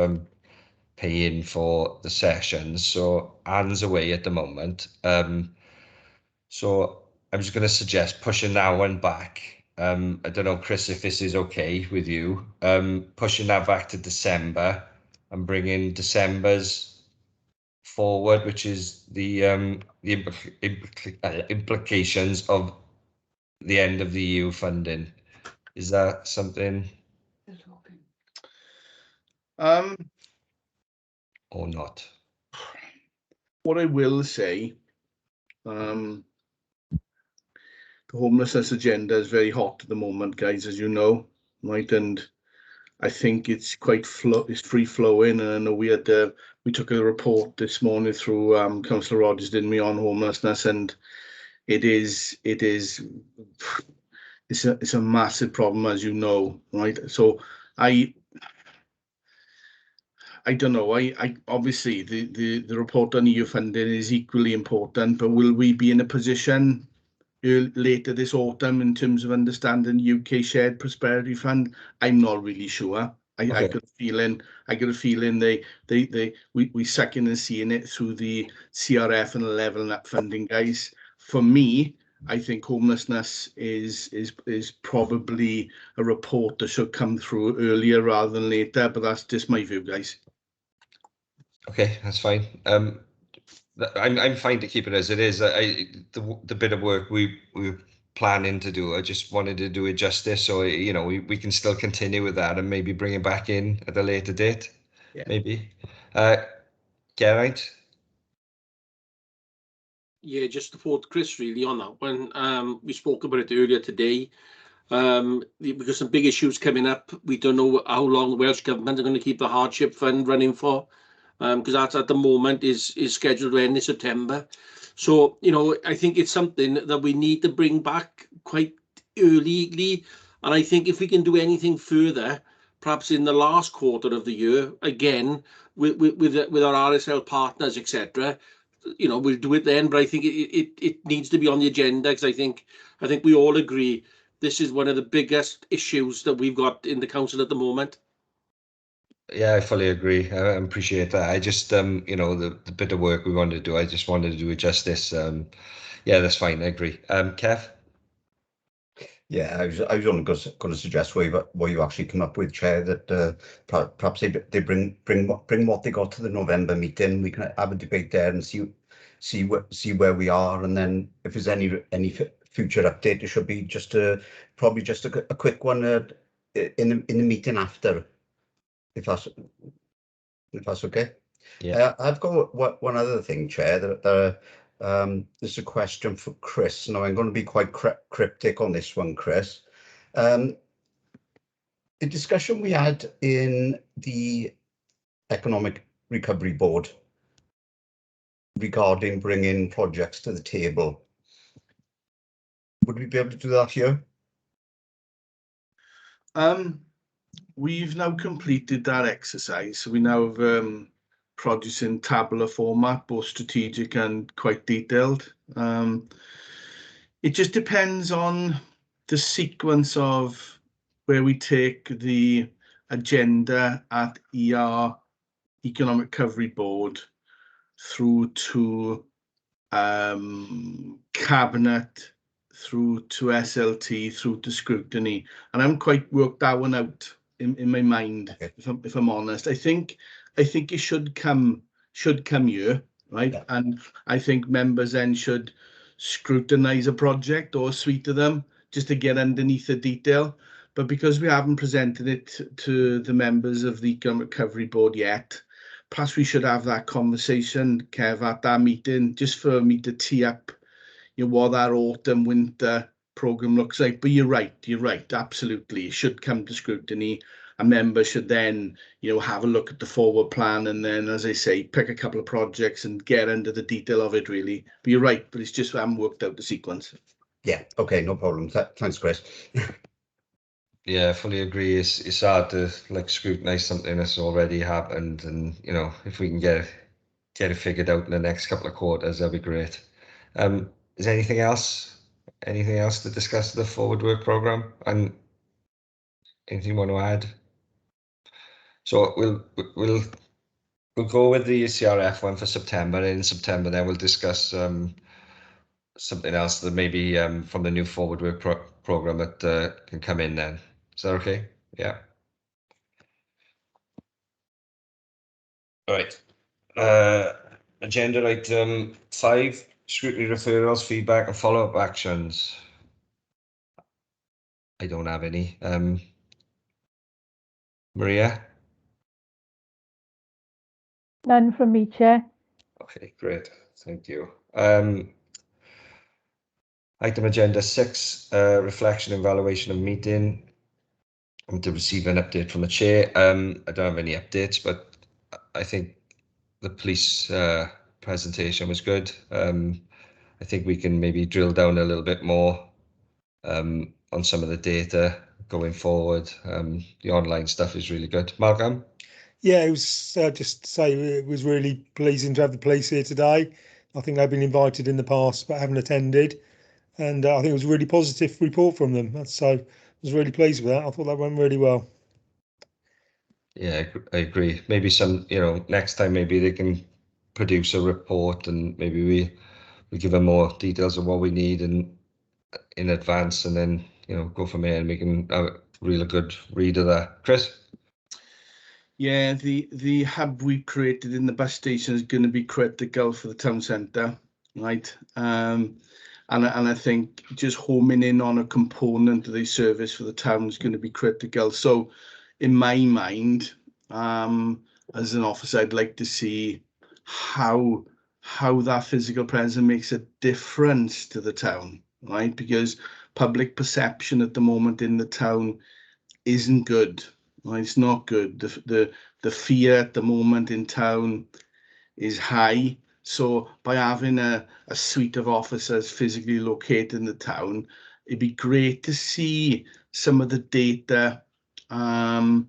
paying for the sessions. So Anne's away at the moment. So I'm just going to suggest pushing that one back. I don't know, Chris, if this is okay with you. Pushing that back to December and bringing December's forward, which is the implications of the end of the EU funding. Is that something or not? What I will say, the homelessness agenda is very hot at the moment, guys, as you know, right? And I think it's quite it's free flowing. And I know we took a report this morning through Councillor Rogers, didn't we, on homelessness, and it's a massive problem, as you know, right? So I don't know. I obviously the report on EU funding is equally important, but will we be in a position later this autumn in terms of understanding UK Shared Prosperity Fund? I'm not really sure. I got a feeling we second and seeing it through the CRF and leveling up funding, guys. For me, I think homelessness is probably a report that should come through earlier rather than later, but that's just my view, guys. Okay, that's fine. I'm fine to keep it as it is. The bit of work we were planning to do, I just wanted to do it justice, so you know we can still continue with that and maybe bring it back in at a later date. Yeah. Maybe. Geraint? Yeah, just to support Chris really on that one. We spoke about it earlier today. Because some big issues coming up. We don't know how long the Welsh Government are going to keep the hardship fund running for, because that at the moment is scheduled to end in September. So, you know, I think it's something that we need to bring back quite early. And I think if we can do anything further, perhaps in the last quarter of the year, again, with our RSL partners, etc., you know, we'll do it then. But I think it needs to be on the agenda, because I think we all agree this is one of the biggest issues that we've got in the council at the moment. Yeah, I fully agree. I appreciate that. I just, you know, the bit of work we wanted to do, I just wanted to do it justice. Yeah, that's fine. I agree. Kev? Yeah, I was only going to suggest what you actually come up with, Chair, that perhaps they bring what they got to the November meeting. We can have a debate there and see where we are, and then if there's any future update, it should be probably just a quick one in the meeting after, if that's okay. Yeah. I've got one other thing, Chair. There's a question for Chris. Now, I'm going to be quite cryptic on this one, Chris. The discussion we had in the Economic Recovery Board regarding bringing projects to the table, would we be able to do that here? We've now completed that exercise. So we now have projects in tabular format, both strategic and quite detailed. It just depends on the sequence of where we take the agenda at ER, Economic Recovery Board, through to Cabinet, through to SLT, through to scrutiny, and I haven't quite worked that one out in my mind. Okay. If I'm honest, I think it should come here, right? Yeah. And I think members then should scrutinise a project or a suite of them just to get underneath the detail. But because we haven't presented it to the members of the Economic Recovery Board yet, perhaps we should have that conversation, Kev, at that meeting, just for me to tee up, what that autumn winter programme looks like. But you're right, absolutely. It should come to scrutiny. A member should then, have a look at the forward plan, and then, as I say, pick a couple of projects and get under the detail of it, really. But you're right, but it's just I haven't worked out the sequence. Yeah, okay, no problem. Thanks, Chris. Yeah, I fully agree. It's hard to scrutinize something that's already happened, and if we can get it figured out in the next couple of quarters, that'd be great. Is there anything else to discuss the forward work program, and anything you want to add? So we'll go with the CRF one for September. In September, then we'll discuss something else that maybe from the new forward work program that can come in then. Is that okay? Yeah. All right. Agenda item 5, scrutiny referrals, feedback and follow-up actions. I don't have any. Maria? None from me, Chair. Okay, great. Thank you. Item agenda 6, reflection and evaluation of meeting. I'm to receive an update from the chair. I don't have any updates, but I think the police presentation was good. I think we can maybe drill down a little bit more on some of the data going forward. The online stuff is really good. Malcolm? Yeah, it was just to say it was really pleasing to have the police here today. I think they've been invited in the past but haven't attended, and I think it was a really positive report from them. So I was really pleased with that. I thought that went really well. Yeah, I agree. Maybe some, next time maybe they can produce a report, and maybe we give them more details of what we need in advance, and then go from there, and we can have a really good read of that. Chris? Yeah, the hub we created in the bus station is going to be critical for the town centre, right? And I think just homing in on a component of the service for the town is going to be critical. So, in my mind, as an officer, I'd like to see how that physical presence makes a difference to the town, right? Because public perception at the moment in the town isn't good. Right? It's not good. The fear at the moment in town is high. So by having a suite of officers physically located in the town, it'd be great to see some of the data and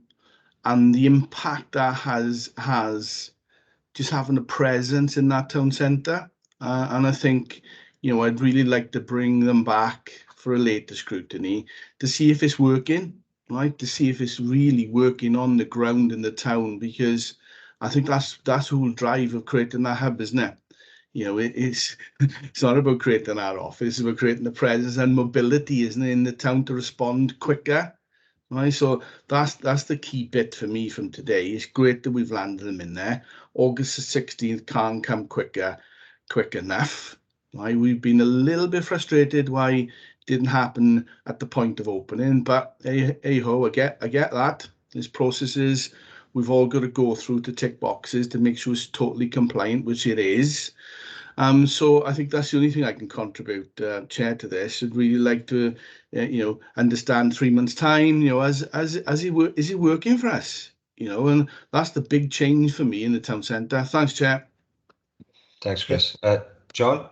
the impact that has just having a presence in that town centre. And I think, I'd really like to bring them back for a later scrutiny to see if it's working, right? To see if it's really working on the ground in the town, because I think that's the whole drive of creating that hub, isn't it? It's not about creating our office, it's about creating the presence and mobility, isn't it, in the town to respond quicker. Right, so that's the key bit for me from today. It's great that we've landed them in there. August the 16th can't come quick enough. Right, we've been a little bit frustrated why it didn't happen at the point of opening, but hey ho, I get that. There's processes we've all got to go through to tick boxes to make sure it's totally compliant, which it is. So I think that's the only thing I can contribute, Chair, to this. I'd really like to, understand 3 months' time. Is it working for us? And that's the big change for me in the town centre. Thanks, Chair. Thanks, Chris. John?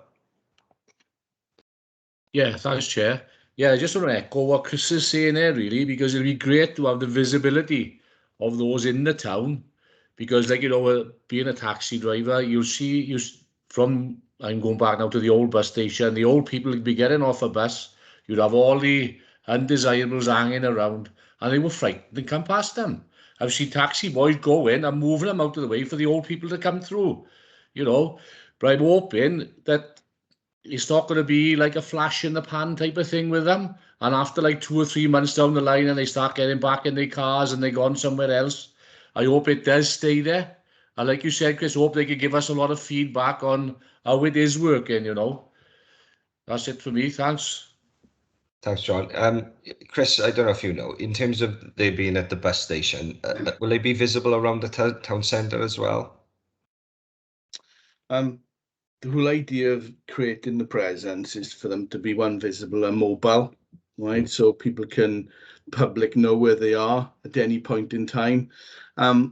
Yeah, thanks, Chair. Yeah, I just want to echo what Chris is saying there, really, because it'll be great to have the visibility of those in the town. Because, being a taxi driver, you'll see, from, I'm going back now to the old bus station, the old people would be getting off a bus, you'd have all the undesirables hanging around, and they were frightened to come past them. I've seen taxi boys go in and moving them out of the way for the old people to come through, But I'm hoping that it's not going to be like a flash in the pan type of thing with them. And after like 2 or 3 months down the line and they start getting back in their cars and they're gone somewhere else, I hope it does stay there. And like you said, Chris, I hope they can give us a lot of feedback on how it is working, you know. That's it for me. Thanks. Thanks, John. Chris, I don't know if you know, in terms of they being at the bus station, will they be visible around the town centre as well? The whole idea of creating the presence is for them to be visible and mobile, right? So people public know where they are at any point in time.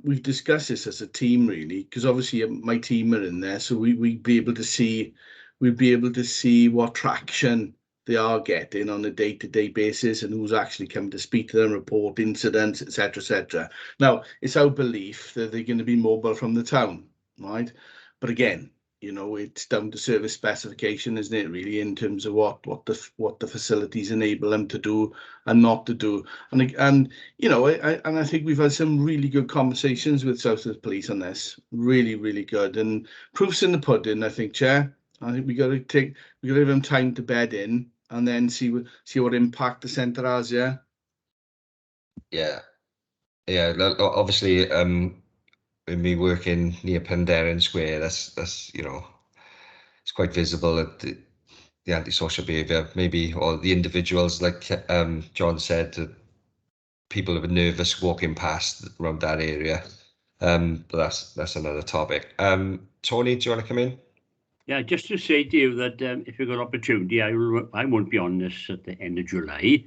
We've discussed this as a team really, because obviously my team are in there, so we'd be able to see what traction they are getting on a day-to-day basis and who's actually come to speak to them, report incidents, etc. Now, it's our belief that they're going to be mobile from the town, right? But again, you know, it's down to service specification, isn't it, really, in terms of what the facilities enable them to do and not to do. And you know, I think we've had some really good conversations with Southwest Police on this, really good. And proof's in the pudding, I think, Chair. I think we got to give them time to bed in and then see what impact the centre has. Yeah. Obviously, with me working near Penderyn Square, that's you know, it's quite visible at the antisocial behaviour, maybe, or the individuals, like John said, people are nervous walking past around that area. But that's another topic. Tony, do you want to come in? Yeah, just to say to you that if you've got opportunity, I won't be on this at the end of July,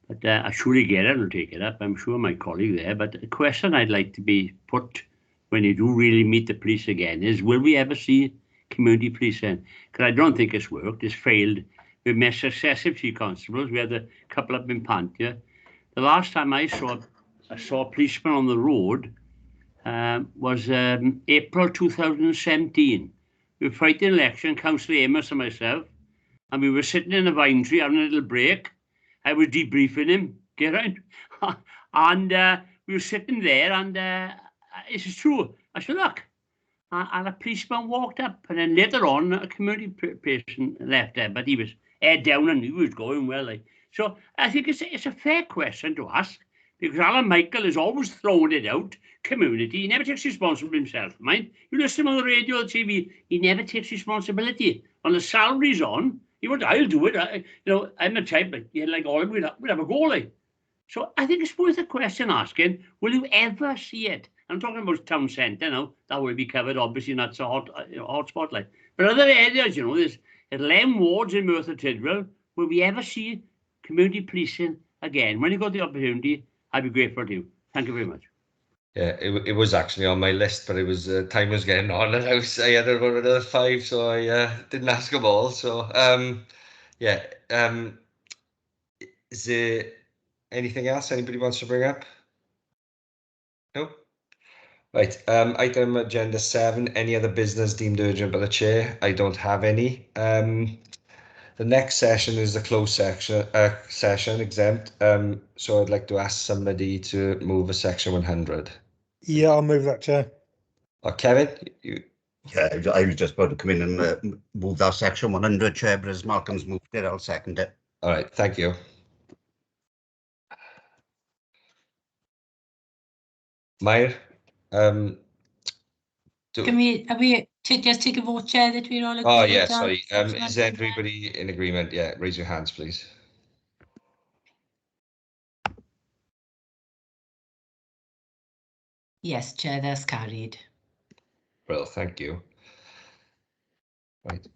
but I surely get it and I'll take it up. I'm sure my colleague there. But a question I'd like to be put when you do really meet the police again is, will we ever see community policing? Because I don't think it's worked. It's failed. We've met successive chief constables. We had a couple up in Pantia. The last time I saw a policeman on the road was April 2017. We were fighting election, Councillor Amos and myself, and we were sitting in a vine tree having a little break. I was debriefing him, get around, and we were sitting there, and this is true. I said, look, and a policeman walked up, and then later on, a community person left there, but he was head down and he was going well. Like. So I think it's a fair question to ask, because Alan Michael is always throwing it out. Community, he never takes responsibility himself, mind? You listen on the radio or TV, he never takes responsibility. On the salaries on, he went, I'll do it. I'm a type, but like all of them, we'd have a go, like. So I think it's worth a question asking, will you ever see it? I'm talking about town centre now, that will be covered, obviously, not so hot spotlight. But other areas, you know, there's 11 wards in Merthyr Tydfil, will we ever see community policing again? When you got the opportunity, I'd be grateful to you. Thank you very much. Yeah, it was actually on my list, but it was time was getting on, and I had about another 5, so I didn't ask them all. So is there anything else anybody wants to bring up? No. Right. Item agenda 7. Any other business deemed urgent by the chair? I don't have any. The next session is the closed session exempt. So I'd like to ask somebody to move a section 100. Yeah, I'll move that, Chair. Kevin, Yeah, I was just about to come in and move that section 100, Chair, but as Malcolm's moved it, I'll second it. All right, thank you. Mair, Can we just take a vote, Chair, that we're all agreed? Oh yeah, sorry. Is everybody in agreement? Yeah, raise your hands, please. Yes, Chair, that's carried. Well, thank you. Right.